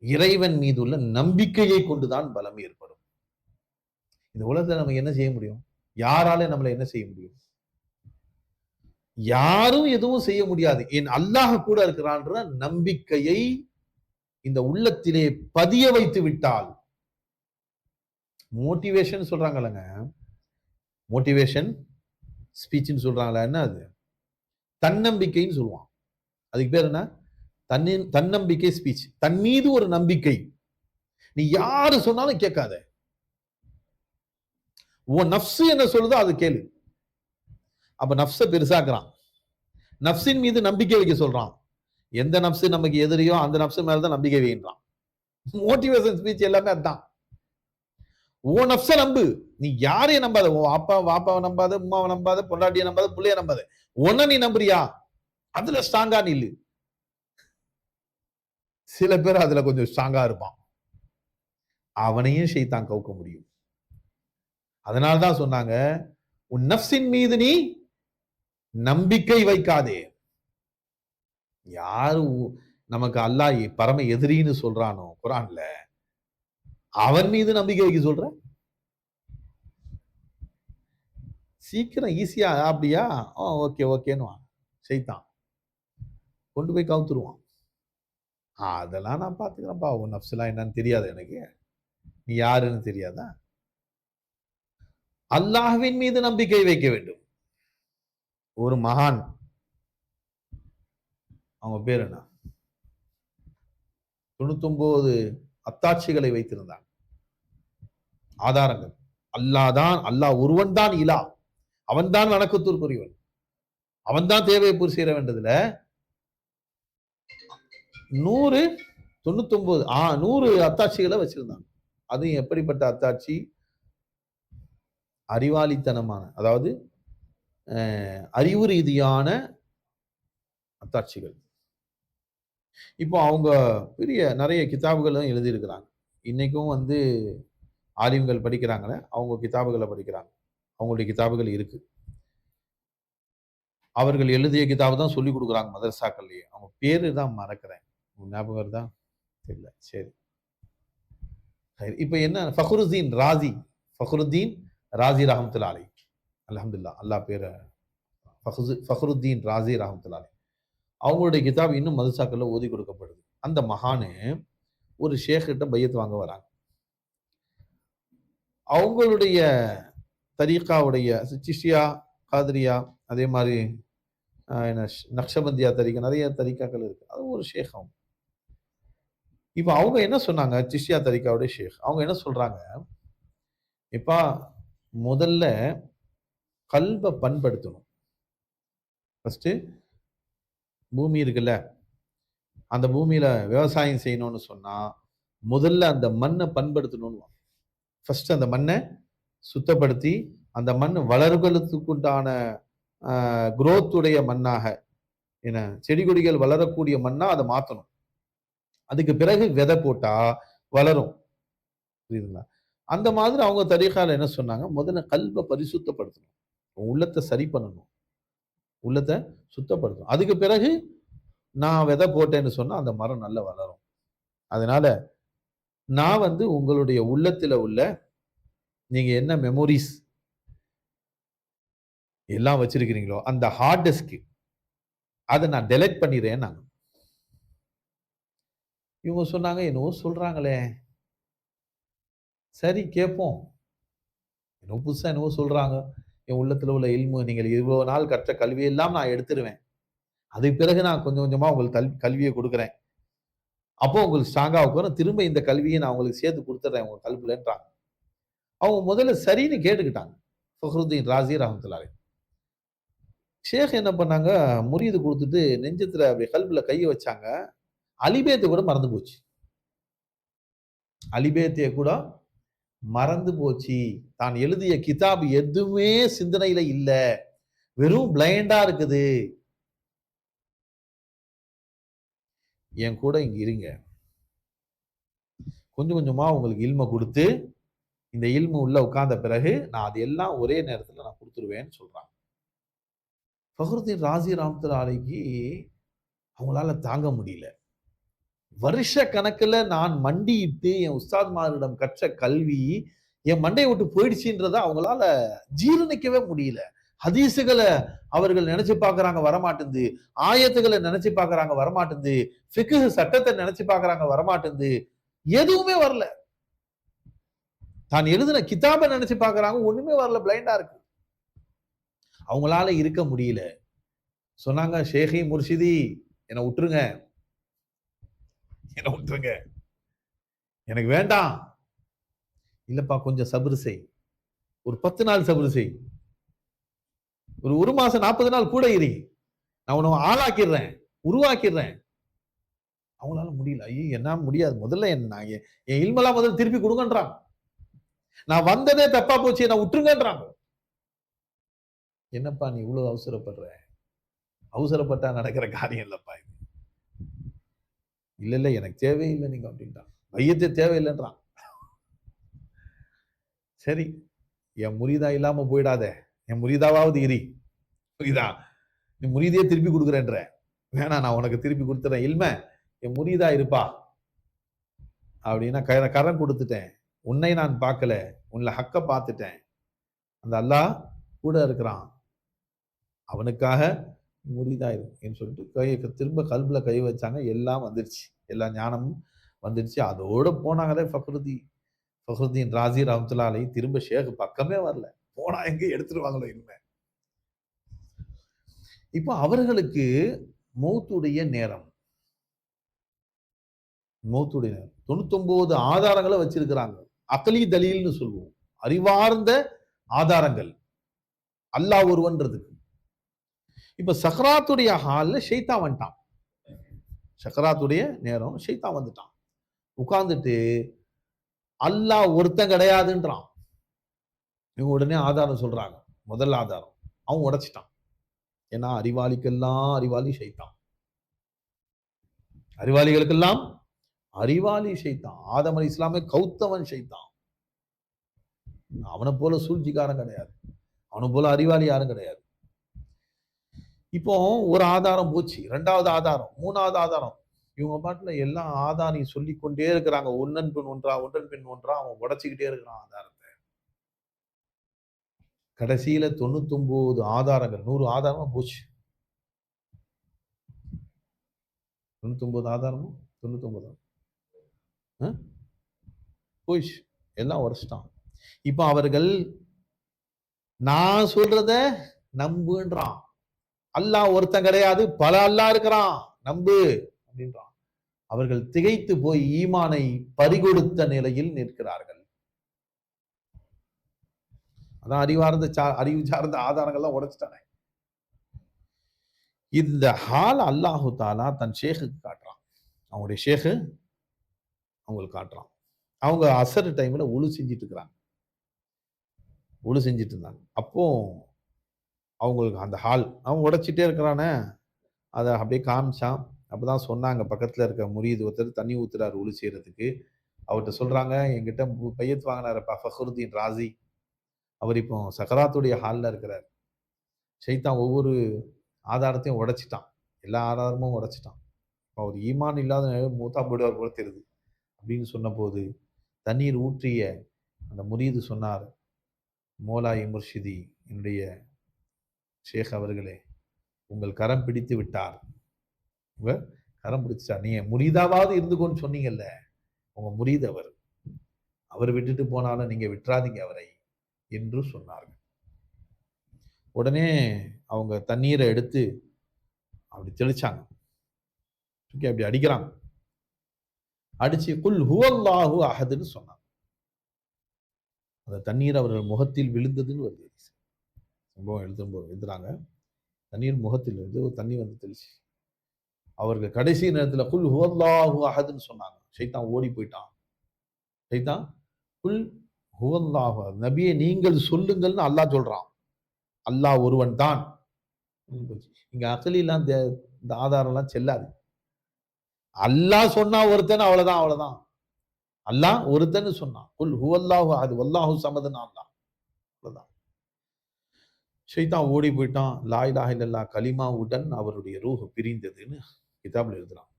இறைவன் மீது உள்ள நம்பிக்கையை கொண்டுதான் பலம் ஏற்படும். இந்த உலகத்துல நம்ம என்ன செய்ய முடியும், யாரால நம்மளை என்ன செய்ய முடியும், யாரும் எதுவும் செய்ய முடியாது. என் அல்லாஹ் கூட இருக்கிறான்ற நம்பிக்கையை இந்த உள்ளத்திலே பதிய வைத்து விட்டால், மோட்டிவேஷன் சொல்றாங்கல்லங்க, மோட்டிவேஷன் ஸ்பீச்னு சொல்றாங்களா, என்ன அது, தன்னம்பிக்கைன்னு சொல்லுவான். அதுக்கு பேர் என்ன, தன்னம்பிக்கை ஸ்பீச். தன் மீது ஒரு நம்பிக்கை. நீ யாரு சொன்னாலும் கேட்காத, உன் நஃப்ஸ் என்ன சொல்லுதோ அது கேளு. அப்ப நஃப்ஸ பெருசாக்குறான், நஃப்ஸின் மீது நம்பிக்கை வைக்க சொல்றான். எந்த நஃப்ஸ் நமக்கு எதிரியோ அந்த நஃப்ஸ் மேலதான் நம்பிக்கை வைக்கிறான். மோட்டிவேஷன் ஸ்பீச் எல்லாமே அதுதான். உன் நஃப்ஸ நம்பு, நீ யாரையும் நம்பாத, உன் வாப்பாவை நம்பாத, உமாவை நம்பாத, பொண்டாட்டியை நம்பாத, பிள்ளைய நம்பாத, உன்ன நீ நம்புறியா அதுல ஸ்ட்ராங்கா நில்லு. சில பேர் அதுல கொஞ்சம் ஸ்ட்ராங்கா இருப்பான், அவனையும் ஷைத்தான் கவுக்க முடியும். அதனால்தான் சொன்னாங்க, உன் நஃப்ஸின் மீது நீ நம்பிக்கை வைக்காதே. யாரு நமக்கு அல்லாஹ் பரம எதிரின்னு சொல்றானோ குர்ஆன்ல, அவன் மீது நம்பிக்கை வைக்க சொல்ற? சீக்கிரம் ஈஸியா அப்படியா? ஓகே ஓகேன்னுவான் ஷைத்தான். கொண்டு போய் கவுத்துருவான். அதெல்லாம் நான் பார்த்துக்கிறேன்ப்பா. உன் நஃப்ஸ்லாம் என்னன்னு தெரியாது எனக்கு. நீ யாருன்னு தெரியாதா? அல்லாஹ்வின் மீது நம்பிக்கை வைக்க வேண்டும். ஒரு மகான், அவங்க பேர் என்ன, 99 அத்தாட்சிகளை வைத்திருந்தாங்க, ஆதாரங்கள். அல்லாஹ் ஒருவன் தான் இலா, அவன் தான் வணக்கத்திற்குரியவன், அவன் தான் தேவையை பூர்த்தி செய்ய வேண்டதுல 100 அத்தாட்சிகளை வச்சிருந்தாங்க. அது எப்படிப்பட்ட அத்தாட்சி? அறிவாளித்தனமான, அதாவது அறிவு ரீதியான அத்தாட்சிகள். இப்போ அவங்க பெரிய நிறைய கிதாபுகளும் எழுதியிருக்கிறாங்க. இன்னைக்கும் வந்து ஆலிம்கள் படிக்கிறாங்களே, அவங்க கிதாபுகளை படிக்கிறாங்க. அவங்களுடைய கிதாபுகள் இருக்கு. அவர்கள் எழுதிய கிதாபு தான் சொல்லிக் கொடுக்குறாங்க மதரசாக்கள்லயே. அவங்க பேரு தான் மறக்கிறேன். ஞாபகம் வருதா? இல்ல. சரி. இப்ப என்ன, ஃபக்ருத்தீன் ராசி ரஹ்மத்துல்லாஹி அலைஹி. அல்ஹம்துலில்லாஹ், அல்லாஹ் பேர ஃபக்ருத்தீன் ராசி ரஹ்மத்துல்லாஹி அலைஹி. அவங்களுடைய கிதாப் இன்னும் மதரசாக்கள்ல ஓதி கொடுக்கப்படுது. அந்த மகானு ஒரு ஷேக் கிட்ட பையத் வாங்க வராங்க. அவங்களுடைய தரீகாவுடைய சிஷ்யா, காதிரியா, அதே மாதிரி நக்ஷபந்தியா தரீகா, நிறைய தரீகாக்கள் இருக்கு. அது ஒரு ஷேக் அவங்க. இப்ப அவங்க என்ன சொன்னாங்க, சிஷ்யா தரீகாவுடைய ஷேக், அவங்க என்ன சொல்றாங்க, இப்ப முதல்ல கல்ப பண்படுத்தணும். ஃபர்ஸ்ட் பூமி இருக்குல்ல, அந்த பூமியில விவசாயம் செய்யணும்னு சொன்னா முதல்ல அந்த மண்ணை பண்படுத்தணும்னு. ஃபர்ஸ்ட் அந்த மண்ணை சுத்தப்படுத்தி அந்த மண் வளர்கிறதுக்குண்டான குரோத் உடைய மண்ணாக, என்ன செடி கொடிகள் வளரக்கூடிய மண்ணா அதை மாத்தணும். அதுக்கு பிறகு விதை போட்டா வளரும். புரியுதுங்களா? அந்த மாதிரி அவங்க தரீகால என்ன சொன்னாங்க, முதல்ல கல்ப பரிசுத்தப்படுத்தணும், உள்ளத்தை சரி பண்ணணும், உள்ளத்தை சுத்தப்படுத்தணும். அதுக்கு பிறகு நான் விதை போட்டேன்னு சொன்னா அந்த மரம் நல்லா வளரும். அதனால நான் வந்து உங்களுடைய உள்ளத்துல உள்ள நீங்க என்ன மெமோரிஸ் எல்லாம் வச்சிருக்கிறீங்களோ அந்த ஹார்ட் டிஸ்க் அதை நான் டெலீட் பண்ணிடுறேன். நாங்க இவங்க சொன்னாங்க, என்னவோ சொல்றாங்களே, சரி கேட்போம், என்னவோ புதுசா என்னவோ சொல்றாங்க, என் உள்ளத்துல உள்ள இல்மு, நீங்கள் இவ்வளவு நாள் கற்ற கல்வியெல்லாம் நான் எடுத்துருவேன், அதுக்கு பிறகு நான் கொஞ்சம் கொஞ்சமா உங்களுக்கு கல்வியை கொடுக்குறேன், அப்போ உங்களுக்கு ஸ்ட்ராங்கா உட்காரும், திரும்ப இந்த கல்வியை நான் உங்களுக்கு சேர்த்து கொடுத்துட்றேன் உங்க கல்விலன்றாங்க. அவங்க முதல்ல சரின்னு கேட்டுக்கிட்டாங்க. ஃபக்ருத்தீன் ராசி ரஹ்மத்துல்லாஹி அலைஹி. ஷேக் என்ன பண்ணாங்க, முரீது கொடுத்துட்டு நெஞ்சத்துல அப்படி கல்புல கையை வச்சாங்க. அலிபேத்தை கூட மறந்து போச்சு. அலிபேத்திய கூட மறந்து போச்சு. தான் எழுதிய கிதாப் எதுவுமே சிந்தனையில இல்ல, வெறும் பிளைண்டா இருக்குது. என் கூட இங்க இருங்க, கொஞ்சம் கொஞ்சமா உங்களுக்கு இல்ம கொடுத்து இந்த இல்மு உள்ள உட்கார்ந்த பிறகு நான் அது எல்லாம் ஒரே நேரத்துல நான் கொடுத்துருவேன்னு சொல்றாங்க. ஃபக்ருத்தீன் ராசி ரஹ்மத்துல்லாஹி அலைஹி அவங்களால தாங்க முடியல. வருஷ கணக்குல நான் மண்டியிட்டு என் உஸ்தாத்மாரிடம் கற்ற கல்வி என் மண்டையை விட்டு போயிடுச்சுன்றத அவங்களால ஜீரணிக்கவே முடியல. ஹதீசுகளை அவர்கள் நினைச்சு பாக்குறாங்க, வரமாட்டேங்குது. ஆயத்துகளை நினைச்சு பாக்குறாங்க, வரமாட்டேங்குது. ஃபிக்ஹ் சட்டத்தை நினைச்சு பாக்குறாங்க, வரமாட்டேங்குது. எதுவுமே வரல. தான் எழுதின கிதாபை நினைச்சு பாக்குறாங்க, ஒண்ணுமே வரல, பிளைண்டா இருக்கு. அவங்களால இருக்க முடியல. சொன்னாங்க, ஷேகி முர்ஷிதி என்னை விட்டுருங்க, என்ன விட்டுருங்க, எனக்கு வேண்டாம். இல்லப்பா கொஞ்சம் சபுரு செய், ஒரு 10 நாள் சபுரு செய், ஒரு மாசம் 40 நாள் கூட இரு, நான் உன்னை ஆளாக்கிடுறேன், உருவாக்கிடுறேன். அவங்களால முடியல. ஐயோ என்ன முடியாது, முதல்ல என்ன என் இல்மெல்லாம் முதல்ல திருப்பி கொடுங்கன்றாங்க. நான் வந்ததே தப்பா போச்சு, என்ன விட்டுருங்கன்றாங்க. என்னப்பா நீ இவ்வளவு அவசரப்படுற? அவசரப்பட்டா நடக்கிற காரியம் இல்லப்பா இது. இல்ல இல்ல எனக்கு தேவையில்லை நீங்க அப்படின்ட்டான். மையத்தை தேவையில்லைன்றான். சரி என் முரீதா இல்லாம போயிடாத, என் முரீதாவாவது இரி, புரியுதா? நீ முரீதையே திருப்பி கொடுக்குறேன்ற, வேணாம் நான் உனக்கு திருப்பி கொடுத்துறேன், இல்ம என் முரீதா இருப்பா அப்படின்னா கரம் கொடுத்துட்டேன், உன்னை நான் பார்க்கல, உன்னை ஹக்க பார்த்துட்டேன், அந்த அல்லாஹ் கூட இருக்கிறான், அவனுக்காக முரீதா இருக்குன்னு சொல்லிட்டு திரும்ப கல்புல கை வச்சாங்க. எல்லாம் வந்துருச்சு, எல்லா ஞானமும் வந்துருச்சு. அதோட போனாங்களே ஃபக்ருதீன் ராசி ரஹ்மத்துல்லாஹி அலைஹி. திரும்ப ஷேக் பக்கமே வரல. போனா எங்க எடுத்துருவாங்களோ இனிமே. இப்போ அவர்களுக்கு மௌத்துடைய நேரம், 99 ஆதாரங்களை வச்சிருக்கிறாங்க. அக்லி தலீல்னு சொல்லுவோம், அறிவார்ந்த ஆதாரங்கள் அல்லாஹ் ஒருவன்றதுக்கு. இப்ப சக்ராத்துடைய ஹால்ல ஷைத்தான் வந்துட்டான். சக்ராத்துடைய நேரம் ஷைத்தான் வந்துட்டான். உட்கார்ந்துட்டு அல்லாஹ் ஒருத்தன் கிடையாதுன்றான். இவங்க உடனே ஆதாரம் சொல்றாங்க. முதல் ஆதாரம் அவன் உடைச்சிட்டான். ஏன்னா அறிவாளிக்கெல்லாம் அறிவாளி ஷைத்தான், அறிவாளிகளுக்கெல்லாம் அறிவாளி ஷைத்தான். ஆதம் அலைஹிஸ் ஸலாமை கௌத்தவன் ஷைத்தான். அவனை போல சூழ்ச்சிக்காரன் கிடையாது, அவனை போல அறிவாளி யாரும் கிடையாது. இப்போ ஒரு ஆதாரம் போச்சு, இரண்டாவது ஆதாரம், மூணாவது ஆதாரம். இவங்க பாட்டுல எல்லாம் ஆதாரம் சொல்லிக் கொண்டே இருக்கிறாங்க. ஒன்றன் பின் ஒன்றா அவன் உடைச்சிக்கிட்டே இருக்கிறான் ஆதாரத்தை. கடைசியில 99 ஆதாரங்கள், 100 ஆதாரமா போச்சு. 99 ஆதாரமும் 99 போயிடுச்சு, எல்லாம் உடைச்சிட்டான். இப்ப அவர்கள் நான் சொல்றத நம்புன்றான். அல்லாஹ் ஒருத்தன் கிடையாது, பல அல்லாஹ் இருக்கிறான், நம்பு அப்படின்றான். அவர்கள் திகைத்து போய் ஈமானை பறிகொடுத்த நிலையில் நிற்கிறார்கள். அதான் அறிவு சார்ந்த ஆதாரங்கள்லாம் உடைச்சிட்டானே. இந்த ஹால் அல்லாஹு தாலா தன் ஷேக்குக்கு காட்டுறான். அவங்களுடைய ஷேக்கு அவங்களுக்கு காட்டுறான். அவங்க அசர் டைம்ல ஒழு செஞ்சிட்டு இருக்கிறாங்க, ஒழு செஞ்சிட்டு இருந்தாங்க. அப்போ அவங்களுக்கு அந்த ஹால் அவன் உடைச்சிட்டே இருக்கிறானே, அதை அப்படியே காமிச்சான். அப்பதான் சொன்னாங்க, பக்கத்துல இருக்க முரீது ஒருத்தர் தண்ணி ஊத்துறாரு ஒழு செய்யறதுக்கு. அவர்கிட்ட சொல்றாங்க, என்கிட்ட பையத் வாங்கினாரப்பா ஃபக்ருதீன் ராசி, அவர் இப்போ சக்கராத்துடைய ஹாலில் இருக்கிறார். ஷைத்தான் ஒவ்வொரு ஆதாரத்தையும் உடைச்சிட்டான், எல்லா ஆதாரமும் உடைச்சிட்டான். அவர் ஈமான் இல்லாத மூத்தா போடுவார் போல தெரியுது அப்படின்னு சொன்ன போது தண்ணீர் ஊற்றிய அந்த முரீது சொன்னார், மோலாய் முர்ஷிதி, என்னுடைய ஷேக் அவர்களே, உங்கள் கரம் பிடித்து விட்டார், உங்க கரம் பிடிச்சிட்டார். நீங்க முரீதாவாவது இருந்துக்கோன்னு சொன்னீங்கல்ல, உங்க முரீது அவர் விட்டுட்டு போனாலும் நீங்க விட்டுறாதீங்க அவரை என்று சொன்னார்கள். உடனே அவங்க தண்ணீரை எடுத்து அப்படி தெளிச்சாங்க, அப்படி அடிக்கிறாங்க. அடிச்சு குல் ஹுவல்லாஹு அஹதுன்னு சொன்னாங்க. அந்த தண்ணீர் அவர்கள் முகத்தில் விழுந்ததுன்னு வருது சம்பவம். எழுதுறாங்க, தண்ணீர் முகத்தில் இருந்து ஒரு தண்ணி வந்து தெளிச்சு அவர்கள் கடைசி நேரத்தில் குல் ஹுவல்லாஹு அஹதுன்னு சொன்னாங்க. ஷைத்தான் ஓடி போயிட்டான். ஷைத்தான் குல் ஹுவல்லாஹு, நபியை நீங்கள் சொல்லுங்கள்னு அல்லாஹ் சொல்றான். அல்லாஹ் ஒருவன் தான். இங்க அகலிலாம் இந்த ஆதாரம் எல்லாம் செல்லாது. அல்லாஹ் சொன்னா ஒருத்தன், அவ்வளவுதான், அவ்வளவுதான். அல்லாஹ் ஒருத்தன்னு சொன்னான், குல் ஹுவல்லாஹு அஹது வல்லாஹு ஸமதுன்னு அல்லாஹ், அவ்வளவுதான். ஷைத்தான் ஓடி போயிட்டான். லா இலாஹ இல்லல்லாஹ் கலிமாவுடன் அவருடைய ரூஹ் பிரிந்ததுன்னு கிதாப்ல எழுதுறான்.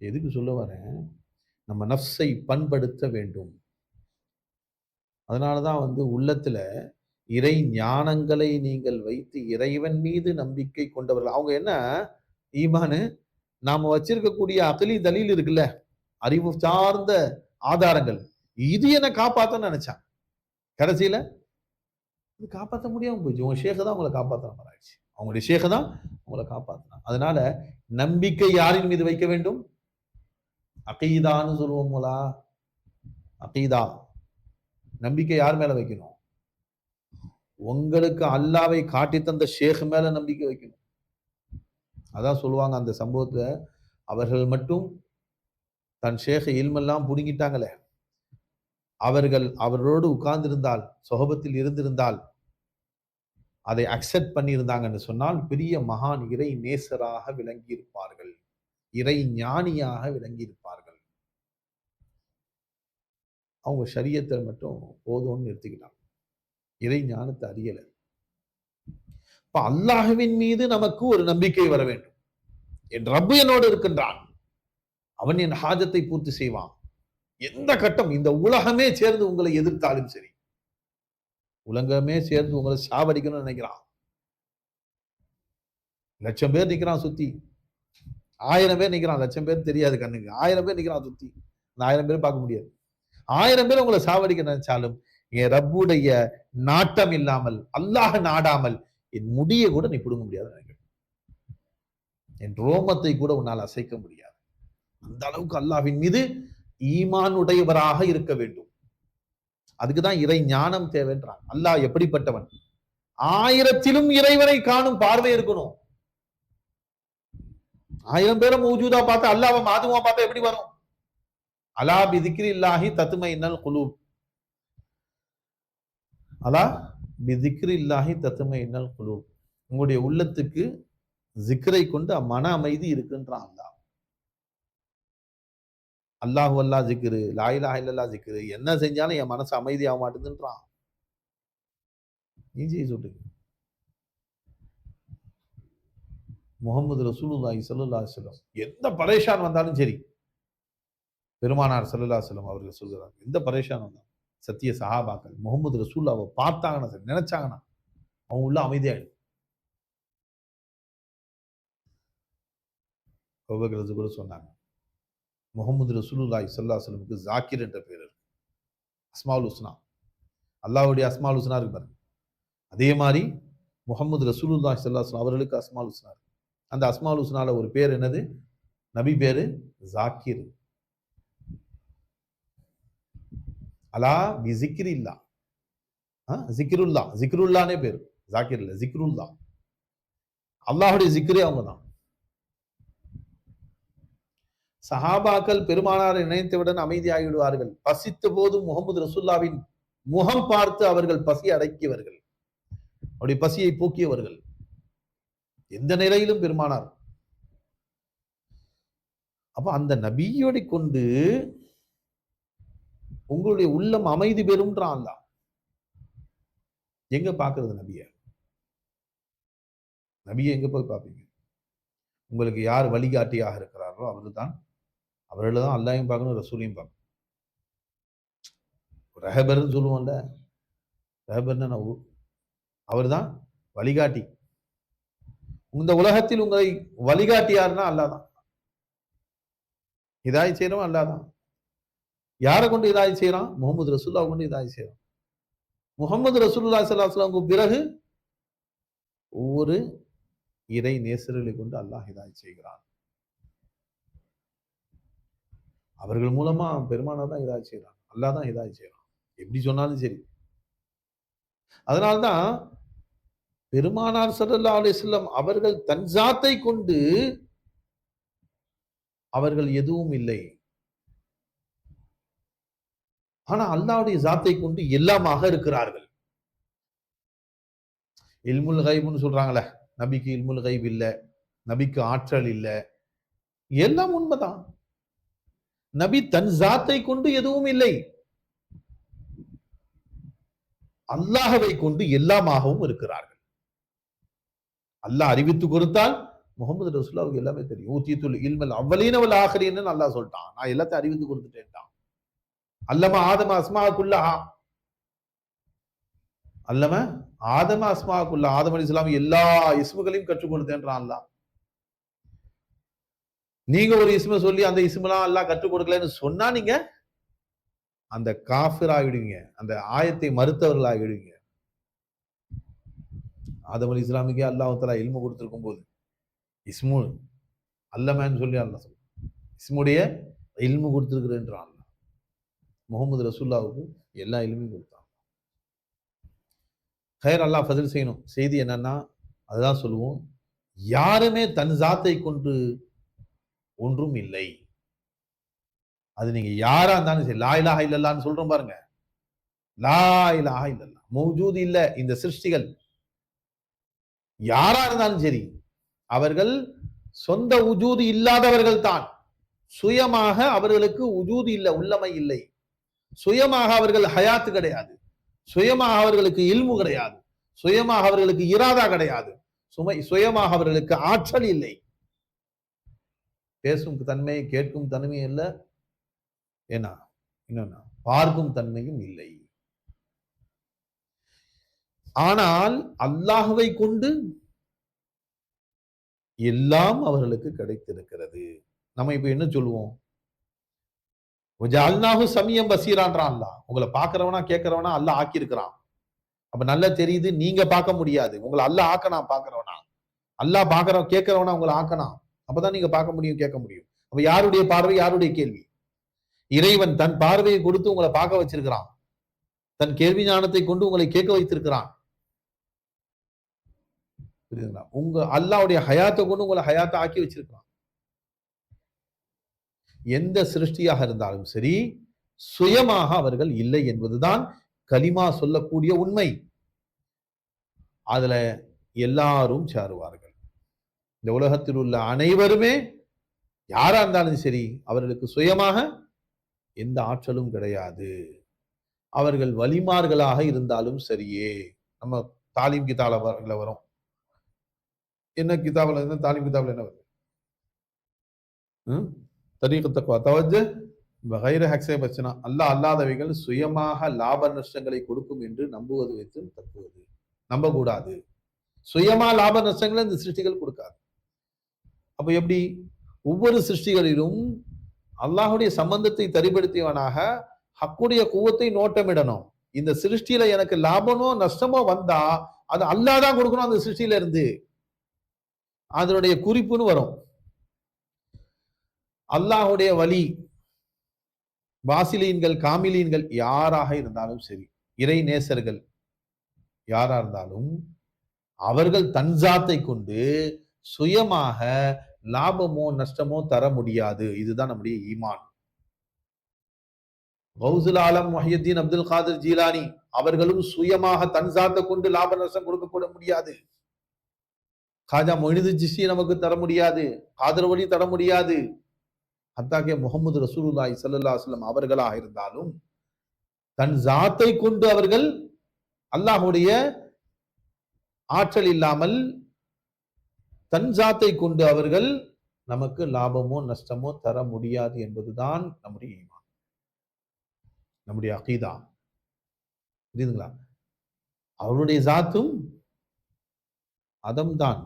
எதுக்கு சொல்ல வரேன், நம்ம நஃப்ஸை பண்படுத்த வேண்டும். அதனாலதான் உள்ளத்துல இறை ஞானங்களை நீங்கள் வைத்து இறைவன் மீது நம்பிக்கை கொண்டவர்கள். அவங்க என்ன ஈமானு, நாம வச்சிருக்கக்கூடிய அகலி தலீல் இருக்குல்ல, அறிவு சார்ந்த ஆதாரங்கள், இது என்ன காப்பாத்தன்னு நினைச்சான். கடைசியில இது காப்பாற்ற முடியாம போச்சு. உங்க ஷேக தான் உங்களை காப்பாற்றுற மாதிரி ஆயிடுச்சு. அவங்களுடைய ஷேக தான் உங்களை காப்பாற்றினான். அதனால நம்பிக்கை யாரின் மீது வைக்க வேண்டும்? அகீதான்னு சொல்லுவோங்களா, அகீதா, நம்பிக்கை யார் மேல வைக்கணும்? உங்களுக்கு அல்லாவை காட்டி தந்த ஷேக் மேல நம்பிக்கை வைக்கணும். அதான் சொல்லுவாங்க அந்த சம்பவத்துல, அவர்கள் மட்டும் தன் ஷேக் இல்மெல்லாம் புடுங்கிட்டாங்களே, அவர்களோடு உட்கார்ந்திருந்தால், சொஹபத்தில் இருந்திருந்தால், அதை அக்செப்ட் பண்ணியிருந்தாங்கன்னு சொன்னால் பெரிய மகான் இறை நேசராக விளங்கி இருப்பார்கள், இறை ஞானியாக விளங்கி இருப்பார்கள். அவங்க ஷரியத்தை மட்டும் போதும்னு நிறுத்திக்கிட்டாங்க. இறை ஞானத்தை அறியல. இப்ப அல்லாஹ்வின் மீது நமக்கு ஒரு நம்பிக்கை வர வேண்டும். என் ரப்பு என்னோடு இருக்கின்றான், அவன் என் ஹாஜத்தை பூர்த்தி செய்வான். எந்த கட்டம் இந்த உலகமே சேர்ந்து உங்களை எதிர்த்தாலும் சரி, உலகமே சேர்ந்து உங்களை சாவடிக்கணும்னு நினைக்கிறான். 1,00,000 பேர் நிக்கிறான் சுத்தி, 1000 பேர் நிக்கிறான். 1,00,000 பேர் தெரியாது கண்ணுக்கு, 1000 பேர் நிக்கிறான் சுத்தி. அந்த 1000 பேர் பார்க்க முடியாது. 1000 பேர் உங்களை சாவடிக்க நினைச்சாலும் என் ரப்புடைய நாட்டம் இல்லாமல், அல்லாஹ் நாடாமல் என் முடியை கூட நீ பிடுங்க முடியாது நினைக்கிறேன். என் ரோமத்தை கூட உன்னால் அசைக்க முடியாது. அந்த அளவுக்கு அல்லாஹ்வின் மீது ஈமான் உடையவராக இருக்க வேண்டும். அதுக்குதான் இறை ஞானம் தேவைன்றான். அல்லாஹ் எப்படிப்பட்டவன்? 1000த்திலும் இறைவனை காணும் பார்வை இருக்கணும். 1000 பேரை மௌஜூதா பார்த்தா அல்லாஹ்வை மாதுமா பார்த்தா எப்படி வரும்? அலா பி திக்ரில்லாஹி தத்மைன்னல் குலூப். அலா பி திக்ரில்லாஹி தத்மைன்னல் குலூப். உங்களுடைய உள்ளத்துக்கு ஜிக்ரை கொண்டு மன அமைதி இருக்குன்றான் அல்லாஹ். அல்லாஹு அல்லா ஜிக்ரு, லா இலாஹ இல்லல்லாஹ் ஜிக்ரு, என்ன செஞ்சாலும் என் மனசு அமைதியாக மாட்டுதுன்றான். ஈஸி சொல்லுங்க. முகமது ரசூலுல்லாஹி ஸல்லல்லாஹு அலைஹி வஸல்லம் எந்த பரேஷான் வந்தாலும் சரி, பெருமானார் ஸல்லல்லாஹு அலைஹி வஸல்லம் அவர்கள் சொல்கிறாங்க, எந்த பரேஷான் வந்தாலும் சத்திய சஹாபாக்கள் முகமது ரசூலுல்லாஹ்வை பார்த்தாங்கன்னா சரி, நினைச்சாங்கன்னா அவங்க உள்ள அமைதியாயிடும். அபூபக்கர் கூட சொன்னாங்க, முகமது ரசூலுல்லாஹி ஸல்லல்லாஹு அலைஹி வஸல்லமுக்கு ஜாக்கிர் என்ற பேர் இருக்கு. அஸ்மாவுல் ஹுஸ்னா, அல்லாஹ்வுடைய அஸ்மாவுல் ஹுஸ்னா இருக்கு பாருங்க. அதே மாதிரி முகமது ரசூலுல்லாஹி ஸல்லல்லாஹு அலைஹி வஸல்லம் அவர்களுக்கு அஸ்மாவுல் ஹுஸ்னா இருக்கு. அந்த அஸ்மாவுல் ஹுஸ்னால ஒரு பேர் என்னது? நபி பேரு ஜாக்கிர். அலா பி ஜிக்ரில்லா, ஜிக்ருல்லா, ஜிக்ருல்லானே பேரு, ஜாக்கிர் இல்ல, ஜிக்ருல்லா. அல்லாஹ்வுடைய ஜிக்ரே அவங்க தான். சஹாபாக்கள் பெருமானாரை நினைத்தவுடன் அமைதியாகிவிடுவார்கள். பசித்த போதும் முகமது ரசூலுல்லாவின் முகம் பார்த்து அவர்கள் பசி அடக்கியவர்கள், அவருடைய பசியை போக்கியவர்கள். எந்த நிலையிலும் பெருமானார். அப்ப அந்த நபியோட கொண்டு உங்களுடைய உள்ளம் அமைதி பெறும்ன்றான் அல்லாஹ். எங்க பாக்குறது நபிய? நபியை எங்க போய் பார்ப்பீங்க? உங்களுக்கு யார் வழிகாட்டியாக இருக்கிறாரோ அவர்தான், அவர்களை தான் அல்லாஹையும் பார்க்கணும், ரசூலையும் பார்க்கணும். ரஹபர்னு சொல்லுவோம்ல, ரஹபர்னா அவர் தான் வழிகாட்டி. இந்த உலகத்தில் உங்களை வழிகாட்டியாருன்னா அல்லாஹ் தான். ஹிதாயத் செய்யறவன் அல்லாஹ் தான். யாரை கொண்டு ஹிதாயத் செய்யறான்? முகமது ரசூலுல்லாஹ் கொண்டு ஹிதாயத் செய்யறான். முகமது ரசூலுல்லாஹி ஸல்லல்லாஹு அலைஹி வஸல்லம் பிறகு ஒவ்வொரு இறை நேசர்களை கொண்டு அல்லாஹ் ஹிதாயத் செய்கிறான். அவர்கள் மூலமா பெருமானார் தான் ஹிதாயத் செய்யறான், அல்லாஹ் தான் ஹிதாயத் செய்யறான். எப்படி சொன்னாலும் சரி. அதனால்தான் பெருமானார் ஸல்லல்லாஹு அலைஹி வஸல்லம் அவர்கள் தன் ஜாத்தை கொண்டு அவர்கள் எதுவும் இல்லை. ஆனா அல்லாஹ்வுடைய ஜாத்தை கொண்டு எல்லாமாக இருக்கிறார்கள். இல்முல் கைப்னு சொல்றாங்களே, நபிக்கு இல்முல் கைப் இல்ல, நபிக்கு ஆற்றல் இல்ல, எல்லாம் உண்மைதான். நபி தன் ஜாத்தை கொண்டு எதுவும் இல்லை, அல்லாஹ்வை கொண்டு எல்லாமாகவும் இருக்கிறார்கள். அல்லாஹ் அறிவித்து கொடுத்தால் முகமது ரசூலுல்லாஹ்வுக்கு எல்லாமே தெரியும். ஊத்தியத்துல் இல்மல் அவ்வலீன வல் ஆகிரீன்னு அல்லாஹ் சொல்லிட்டான், நான் எல்லாத்தையும் அறிவித்து கொடுத்துட்டேன்டான். அல்லம ஆதம அஸ்மா குல்லஹா, அல்லம ஆதம அஸ்மா குல்லா, ஆதம் அலைஹிஸ்ஸலாம் எல்லா இஸ்முகளையும் கற்றுக் கொடுத்தேன்றான் அல்லாஹ். நீங்க ஒரு இஸ்ம சொல்லி அந்த இஸ்மெல்லாம் அல்லாஹ் கற்றுக் கொடுக்கலன்னு சொன்னா நீங்க அந்த காஃபிர் ஆகிடுவீங்க, அந்த ஆயத்தை மறுத்தவர்கள் ஆகிடுவீங்க. ஆதம் அலைஹிஸ்ஸலாமுக்கே அல்லாஹ் தஆலா இல்மு கொடுத்திருக்கும் போது இஸ்மு அல்லமன்னு சொல்லி அல்லாஹ் சொல்றான், இஸ்முடைய இல்மு கொடுத்திருக்கிறேன்றான். முகமது ரசூலுல்லாஹ்வுக்கு எல்லா இல்மையும் கொடுத்தான். ஹைர், அல்லாஹ் ஃபதில் செய்யணும். செய்தி என்னன்னா அதுதான் சொல்லுவோம், யாருமே தன் ஜாத்தை கொண்டு ஒன்றும் இல்லை. அது நீங்க யாரா இருந்தாலும் சரி, லா இலாஹ இல்லல்லாஹ்னு சொல்றோம் பாருங்க, லா இலாஹ இல்லல்லாஹ் மௌஜூத் இல்ல. இந்த சிருஷ்டிகள் யாரா இருந்தாலும் சரி, அவர்கள் சொந்த உஜூது இல்லாதவர்கள் தான். சுயமாக அவர்களுக்கு உஜூது இல்லை, உள்ளமை இல்லை. சுயமாக அவர்கள் ஹயாத்து கிடையாது. சுயமாக அவர்களுக்கு இல்மு கிடையாது, சுயமாக அவர்களுக்கு இராதா கிடையாது, சுயமாக அவர்களுக்கு ஆற்றல் இல்லை, பேசும் தன்மை கேட்கும் தன்மை இல்லை, என்ன இன்னொன்னு பார்க்கும் தன்மையும் இல்லை. ஆனால் அல்லாஹ்வை கொண்டு எல்லாம் அவர்களுக்கு கிடைத்திருக்கிறது. நம்ம இப்ப என்ன சொல்லுவோம்? ஜஅல்நாஹு சமியம் பசீரான்றான் அல்லாஹ். உங்களை பார்க்கிறவனா கேட்கிறவனா அல்லாஹ் ஆக்கி இருக்கிறான். அப்ப நல்லா தெரியுது, நீங்க பார்க்க முடியாது, உங்களை அல்லாஹ் ஆக்கணும். பார்க்கிறவனா அல்லாஹ் பார்க்கிறவன், கேட்கிறவனா உங்களை ஆக்கணும். அப்பதான் நீங்க பார்க்க முடியும், கேட்க முடியும். அப்ப யாருடைய பார்வை, யாருடைய கேள்வி? இறைவன் தன் பார்வையை கொடுத்து உங்களை பார்க்க வச்சிருக்கிறான், தன் கேள்வி ஞானத்தை கொண்டு உங்களை கேட்க வைத்திருக்கிறான். புரியுதுங்களா? உங்க அல்லாஹ்வுடைய ஹயாத்தை கொண்டு உங்களை ஹயாத்தை ஆக்கி வச்சிருக்கிறான். எந்த சிருஷ்டியாக இருந்தாலும் சரி, சுயமாக அவர்கள் இல்லை என்பதுதான் கலிமா சொல்லக்கூடிய உண்மை. அதுல எல்லாரும் சேருவார்கள். இந்த உலகத்தில் உள்ள அனைவருமே யாரா இருந்தாலும் சரி, அவர்களுக்கு சுயமாக எந்த ஆற்றலும் கிடையாது. அவர்கள் வலிமார்களாக இருந்தாலும் சரியே. நம்ம தாலீம் கிதாபில் வரும். என்ன கிதாபில் இருந்தா தாலீம் கிதாபில் என்ன வருது? தரீகத் தக்வா தவஜ்ஜு வகைர ஹக்ஸே பச்சனா, அல்லாஹ் அல்லாதவைகள் சுயமாக லாப நஷ்டங்களை கொடுக்கும் என்று நம்புவது வைத்து தப்புவது. நம்பக்கூடாது. சுயமா லாப நஷ்டங்களை இந்த சிருஷ்டிகள் கொடுக்காது. அப்ப எப்படி? ஒவ்வொரு சிருஷ்டிகளிலும் அல்லாஹுடைய சம்பந்தத்தை தரிபடுத்தியவனாக ஹக்குடைய குவத்தை நோட்டமிடணும். இந்த சிருஷ்டியில எனக்கு லாபமோ நஷ்டமோ வந்தா அது அல்லாஹ் தான் கொடுக்கணும். அந்த சிருஷ்டியில இருந்து அதனுடைய குறிப்புன்னு வரும். அல்லாஹுடைய வலி வாசிலீன்கள், காமிலீன்கள் யாராக இருந்தாலும் சரி, இறை நேசர்கள் யாரா இருந்தாலும் அவர்கள் தன்சாத்தை கொண்டு சுயமாக லாபமோ நஷ்டமோ தர முடியாது. இதுதான் நம்முடைய ஈமான். கௌசுல் ஆலம் முஹியுத்தீன் அப்துல் காதிர் ஜீலானி அவர்களும் சுயமாக தன்சாத்தை கொண்டு லாப நஷ்டம் கொடுக்க முடியாது. காஜா மொய்னுதீன் சிஸ்தி நமக்கு தர முடியாது, காதர் வழி தர முடியாது. ஹத்தாக்கே முஹம்மது ரசூலுல்லாஹி ஸல்லல்லாஹு அலைஹி வஸல்லம் அவர்களாக இருந்தாலும் தன் ஜாத்தை கொண்டு அவர்கள் அல்லாஹ்வுடைய ஆற்றல் இல்லாமல் தன் ஜாத்தை கொண்டு அவர்கள் நமக்கு லாபமோ நஷ்டமோ தர முடியாது என்பதுதான் நம்முடைய ஈமான், நம்முடைய அகீதா. புரியுதுங்களா? அவருடைய ஜாத்தும் அதம் தான்.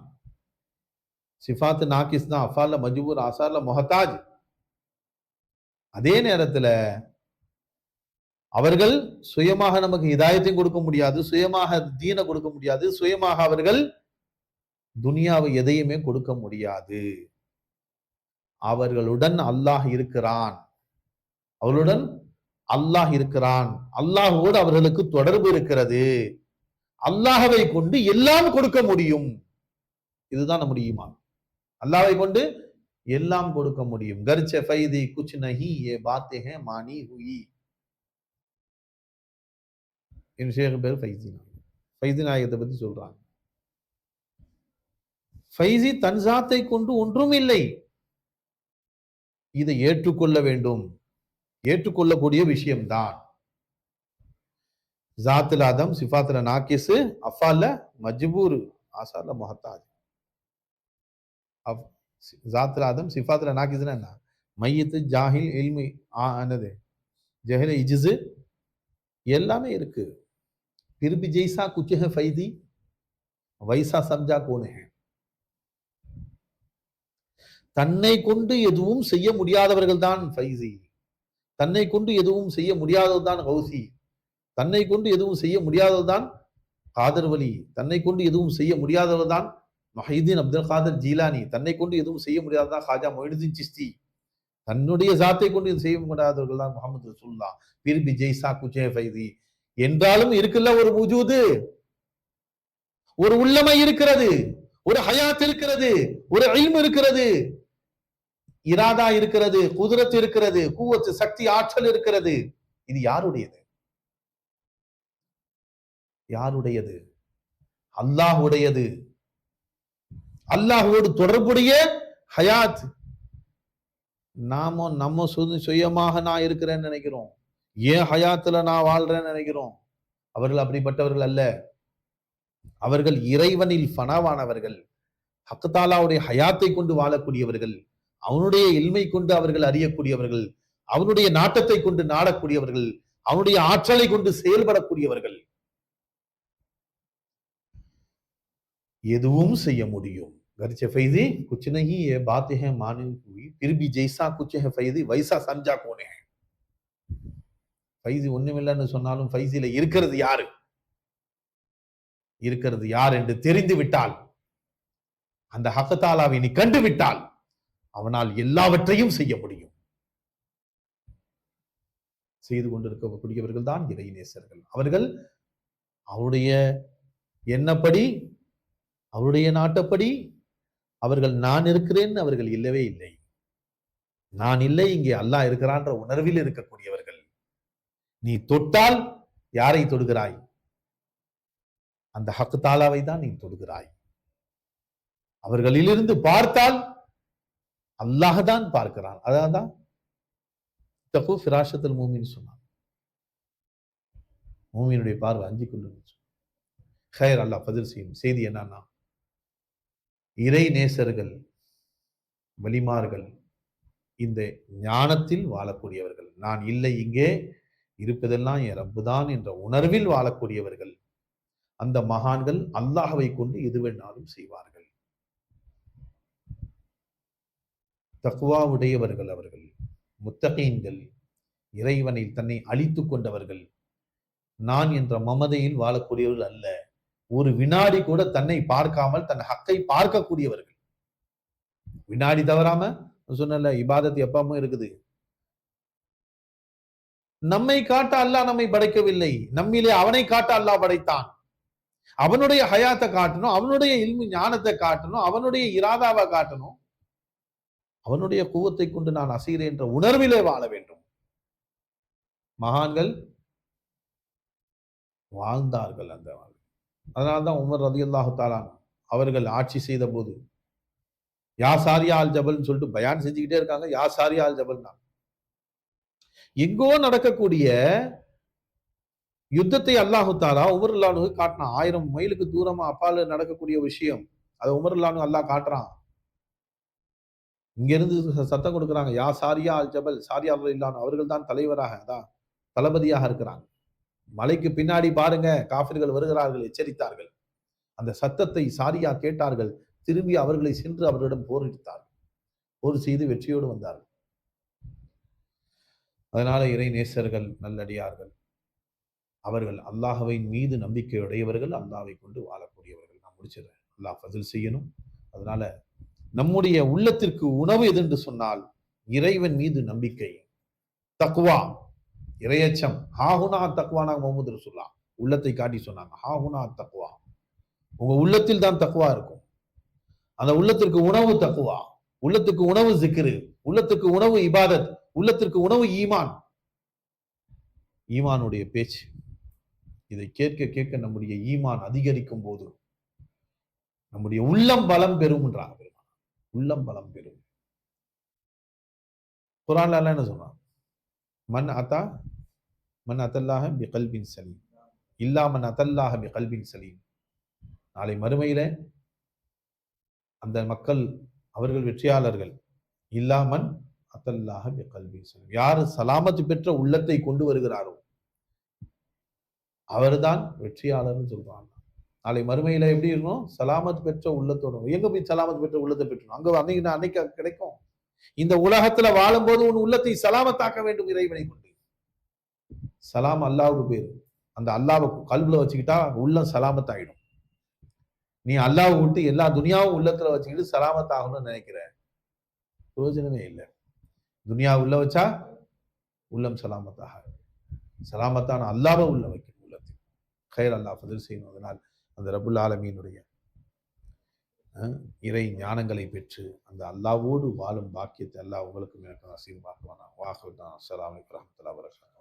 சிஃபாத்து நாகிஸ் தான், அஃபால மஜ்பூர், ஆசார்ல முஹதாஜ். அதே நேரத்துல அவர்கள் சுயமாக நமக்கு ஹிதாயத்தையும் கொடுக்க முடியாது, சுயமாக தீனை கொடுக்க முடியாது, சுயமாக அவர்கள் துனியாவை எதையுமே கொடுக்க முடியாது. அவர்களுடன் அல்லாஹ் இருக்கிறான், அவர்களுடன் அல்லாஹ் இருக்கிறான். அல்லாஹோடு அவர்களுக்கு தொடர்பு இருக்கிறது. அல்லாஹவை கொண்டு எல்லாம் கொடுக்க முடியும். இதுதான் நம்முடைய ஈமான். அல்லாஹ்வை கொண்டு எல்லாம் கொடுக்க முடியும். கர்ச்ச ஃபைதி குச் நஹி ये बातें हैं मानी हुई. இன் ஷேக் பேர் ஃபைசி நாயகத்தை பத்தி சொல்றாங்க. ஃபைசி தன் ஜாத்தை கொண்டு ஒன்றும் இல்லை. இதை ஏற்றுக்கொள்ள வேண்டும், ஏற்றுக்கொள்ளக்கூடிய விஷயம்தான். ஜாத்துல ஆதம், சிஃபாத்துல நாகிஸ், அஃபால மஜ்பூர், ஆசார்ல முஹத்தாஜ். ஜாத்துல ஆதம், சிஃபாத்துல நாகிஸ்னா என்ன? மையத்து, ஜாஹில், இல்மி, என்னது ஜஹில், இஜ்ஸ் எல்லாமே இருக்கு. फिर भी जैसा कुछ है फैदी वैसा समझा कौन है. தன்னை கொண்டு எதுவும் செய்ய முடியாதவர்கள் தான் ஃபைசி. தன்னை கொண்டு எதுவும் செய்ய முடியாதது தான் கௌசி. தன்னை கொண்டு எதுவும் செய்ய முடியாதது தான் காதர் வலி. தன்னை கொண்டு எதுவும் செய்ய முடியாதவர் தான் முஹியுத்தீன் அப்துல் காதிர் ஜீலானி. தன்னை கொண்டு எதுவும் செய்ய முடியாததான் காஜா மொய்னுதீன் சிஸ்தி. தன்னுடைய ஜாத்தை கொண்டு இது செய்ய முடியாதவர்கள் தான் முஹம்மது ரசூலுல்லாஹ். फिर भी जैसा कुछ है फैदी என்றாலும் இருக்குல்ல ஒரு வஜூது, ஒரு உள்ளமை இருக்கிறது, ஒரு ஹயாத் இருக்கிறது, ஒரு இல்ம் இருக்கிறது, இராதா இருக்கிறது, குதிரத் இருக்கிறது, குவத் சக்தி ஆற்றல் இருக்கிறது. இது யாருடையது? யாருடையது? அல்லாஹ்வுடையது. அல்லாஹ்வோடு தொடர்புடைய ஹயாத். நாம நம்ம சுயமாக நான் இருக்கிறேன்னு நினைக்கிறோம், ஏன் ஹயாத்துல நான் வாழ்றேன்னு நினைக்கிறோம். அவர்கள் அப்படிப்பட்டவர்கள் அல்ல. அவர்கள் இறைவனில் ஃபனாவானவர்கள், ஹக் தாலாவுடைய ஹயாத்தை கொண்டு வாழக்கூடியவர்கள், அவனுடைய இல்மை கொண்டு அவர்கள் அறியக்கூடியவர்கள், அவனுடைய நாட்டத்தை கொண்டு நாடக்கூடியவர்கள், அவனுடைய ஆற்றலை கொண்டு செயல்படக்கூடியவர்கள். எதுவும் செய்ய முடியும். घर से फैजी कुछ नहीं ये बात है मानी हुई फिर भी जैसा कुछ है फैजी वैसा समझा कौन है. ஃபைசி ஒண்ணுமில்லைன்னு சொன்னாலும் ஃபைசில இருக்கிறது யாரு, இருக்கிறது யார் என்று தெரிந்து விட்டால், அந்த ஹக் தாலாவை நீ கண்டு விட்டால் அவனால் எல்லாவற்றையும் செய்ய முடியும். செய்து கொண்டிருக்கக்கூடியவர்கள் தான் இறை நேசர்கள். அவர்கள் அவருடைய எண்ணப்படி, அவருடைய நாட்டப்படி அவர்கள் நான் இருக்கிறேன் அவர்கள் இல்லவே இல்லை. நான் இல்லை, இங்கே அல்லாஹ் இருக்கிறான்ற உணர்வில் இருக்கக்கூடியவர்கள். நீ தொட்டால் யாரை தொடுகிறாய்? அந்த ஹக் தாலாவை தான் நீ தொடுகிறாய். அவர்களிலிருந்து பார்த்தால் அல்லாஹ் தான் பார்க்கிறான். அதான் தகு ஃபிராஷத்துல் மூமின் சொன்னான். மூமினுடைய பார்வை அஞ்சு கொண்டு ஹைர் அல்லாஹ் பதில் செய்யும். செய்தி என்னன்னா, இறை நேசர்கள், வலிமார்கள் இந்த ஞானத்தில் வாழக்கூடியவர்கள். நான் இல்லை, இங்கே இருப்பதெல்லாம் என் ரப்பு தான் என்ற உணர்வில் வாழக்கூடியவர்கள். அந்த மகான்கள் அல்லாஹ்வை கொண்டு எது வேணாலும் செய்வார்கள். தக்வா உடையவர்கள் அவர்கள், முத்தகீன்கள், இறைவனில் தன்னை அழித்துக் கொண்டவர்கள், நான் என்ற மமதையில் வாழக்கூடியவர்கள் அல்ல. ஒரு வினாடி கூட தன்னை பார்க்காமல் தன் ஹக்கை பார்க்கக்கூடியவர்கள். வினாடி தவறாம சொன்ன இபாதத் எப்பவும் இருக்குது. நம்மை காட்ட அல்லாஹ் நம்மை படைக்கவில்லை, நம்மிலே அவனை காட்ட அல்லாஹ் படைத்தான். அவனுடைய ஹயாத்தை காட்டணும், அவனுடைய இல்மு ஞானத்தை காட்டணும், அவனுடைய இராதாவை காட்டணும், அவனுடைய குவத்தை கொண்டு நான் அசைகிறேன் என்ற உணர்விலே வாழ வேண்டும். மகான்கள் வாழ்ந்தார்கள் அந்த வாழ்க்கை. அதனால்தான் உமர் ரலியல்லாஹு தஆலா அவர்கள் ஆட்சி செய்த போது யா சாரியா அல் ஜபல் சொல்லிட்டு பயான் செஞ்சுக்கிட்டே இருக்காங்க. யா சாரியா அல் ஜபல் தான் எங்கோ நடக்கக்கூடிய யுத்தத்தை அல்லாஹு தாலா உமர் அல்லாஹ்வுக்கு காட்டினான். 1000 மைலுக்கு தூரமா அப்பால நடக்கக்கூடிய விஷயம் அதை உமர் அல்லாஹ் அல்லாஹ் காட்டுறான். இங்க இருந்து சத்தம் கொடுக்குறாங்க, யா சாரியா அல் ஜபல். சாரியா ரலியல்லாஹு அவர்கள் தான் தலைவராக, அதான் தளபதியாக இருக்கிறாங்க. மலைக்கு பின்னாடி பாருங்க, காஃபிர்கள் வருகிறார்கள், எச்சரித்தார்கள். அந்த சத்தத்தை சாரியா கேட்டார்கள். திரும்பி அவர்களை சென்று அவர்களிடம் போரிட்டார்கள். போர் செய்து வெற்றியோடு வந்தார்கள். அதனால இறை நேசர்கள், நல்லடியார்கள், அவர்கள் அல்லாஹ்வின் மீது நம்பிக்கையுடையவர்கள், அல்லாஹ்வை கொண்டு வாழக்கூடியவர்கள். நான் முடிச்சிடறேன். அல்லாஹ் பதில் செய்யணும். அதனால நம்முடைய உள்ளத்திற்கு உணவு எது என்று சொன்னால் இறைவன் மீது நம்பிக்கை, தக்வா, இறையச்சம். ஹாஹுனா தக்வானா முஹம்மது ரசூலுல்லாஹ் உள்ளத்தை காட்டி சொன்னாங்க. ஹாஹுனா தக்வா, உங்க உள்ளத்தில் தான் தக்வா இருக்கும். அந்த உள்ளத்திற்கு உணவு தக்வா, உள்ளத்துக்கு உணவு ஜிக்ரு, உள்ளத்துக்கு உணவு இபாதத், உள்ளத்திற்கு உணவு ஈமான், ஈமானுடைய பேச்சு. இதை கேட்க கேட்க நம்முடைய ஈமான் அதிகரிக்கும் போது நம்முடைய உள்ளம் பலம் பெறும் என்றாங்க. உள்ளம் பலம் பெறும். குர்ஆன்ல அல்லாஹ் என்ன சொல்றான்? மன் அத்தல்லாஹ பிகல்பின் சலீம் இல்லா மன் அத்தல்லாஹ பிகல்பின் சலீம். நாளை மறுமையில அந்த மக்கள் அவர்கள் வெற்றியாளர்கள். இல்லாமன் அத்தல்லாஹ பிகல்பின் சலீம், யாரு சலாமத்து பெற்ற உள்ளத்தை கொண்டு வருகிறாரோ அவர்தான் வெற்றியாளர்னு சொல்றாங்க. நாளை மறுமையில எப்படி இருக்கணும்? சலாமத் பெற்ற உள்ளத்தோட. எங்க போய் சலாமத் பெற்ற உள்ளத்தை பெற்றணும்? அங்க அன்னைக்கு கிடைக்கும். இந்த உலகத்துல வாழும்போது உன் உள்ளத்தை சலாமத்தாக்க வேண்டும் இறைவனை கொண்டு. சலாம் அல்லாவுக்கு பேரு. அந்த அல்லாவை கல்புல வச்சுக்கிட்டா உள்ளம் சலாமத் ஆயிடும். நீ அல்லாவை விட்டு எல்லா துனியாவும் உள்ளத்துல வச்சுக்கிட்டு சலாமத் ஆகணும்னு நினைக்கிற, பிரயோஜனமே இல்லை. துனியா உள்ள வச்சா உள்ளம் சலாமத்தாக, சலாமத்தான அல்லாவை உள்ள வைக்கணும் உள்ளத்தில். கைர் அல்லாஹ் பதில் செய்யணும். அதனால் அந்த ரப்புல் ஆலமீனுடைய இறை ஞானங்களை பெற்று அந்த அல்லாவோடு வாழும் பாக்கியத்தை அல்லாஹ் உங்களுக்கு எனக்கு நசீபாக்குவானா. வாஹுதான். அஸ்ஸலாமு அலைக்கும் வரஹ்மத்துல்லாஹி வபரகாத்துஹு.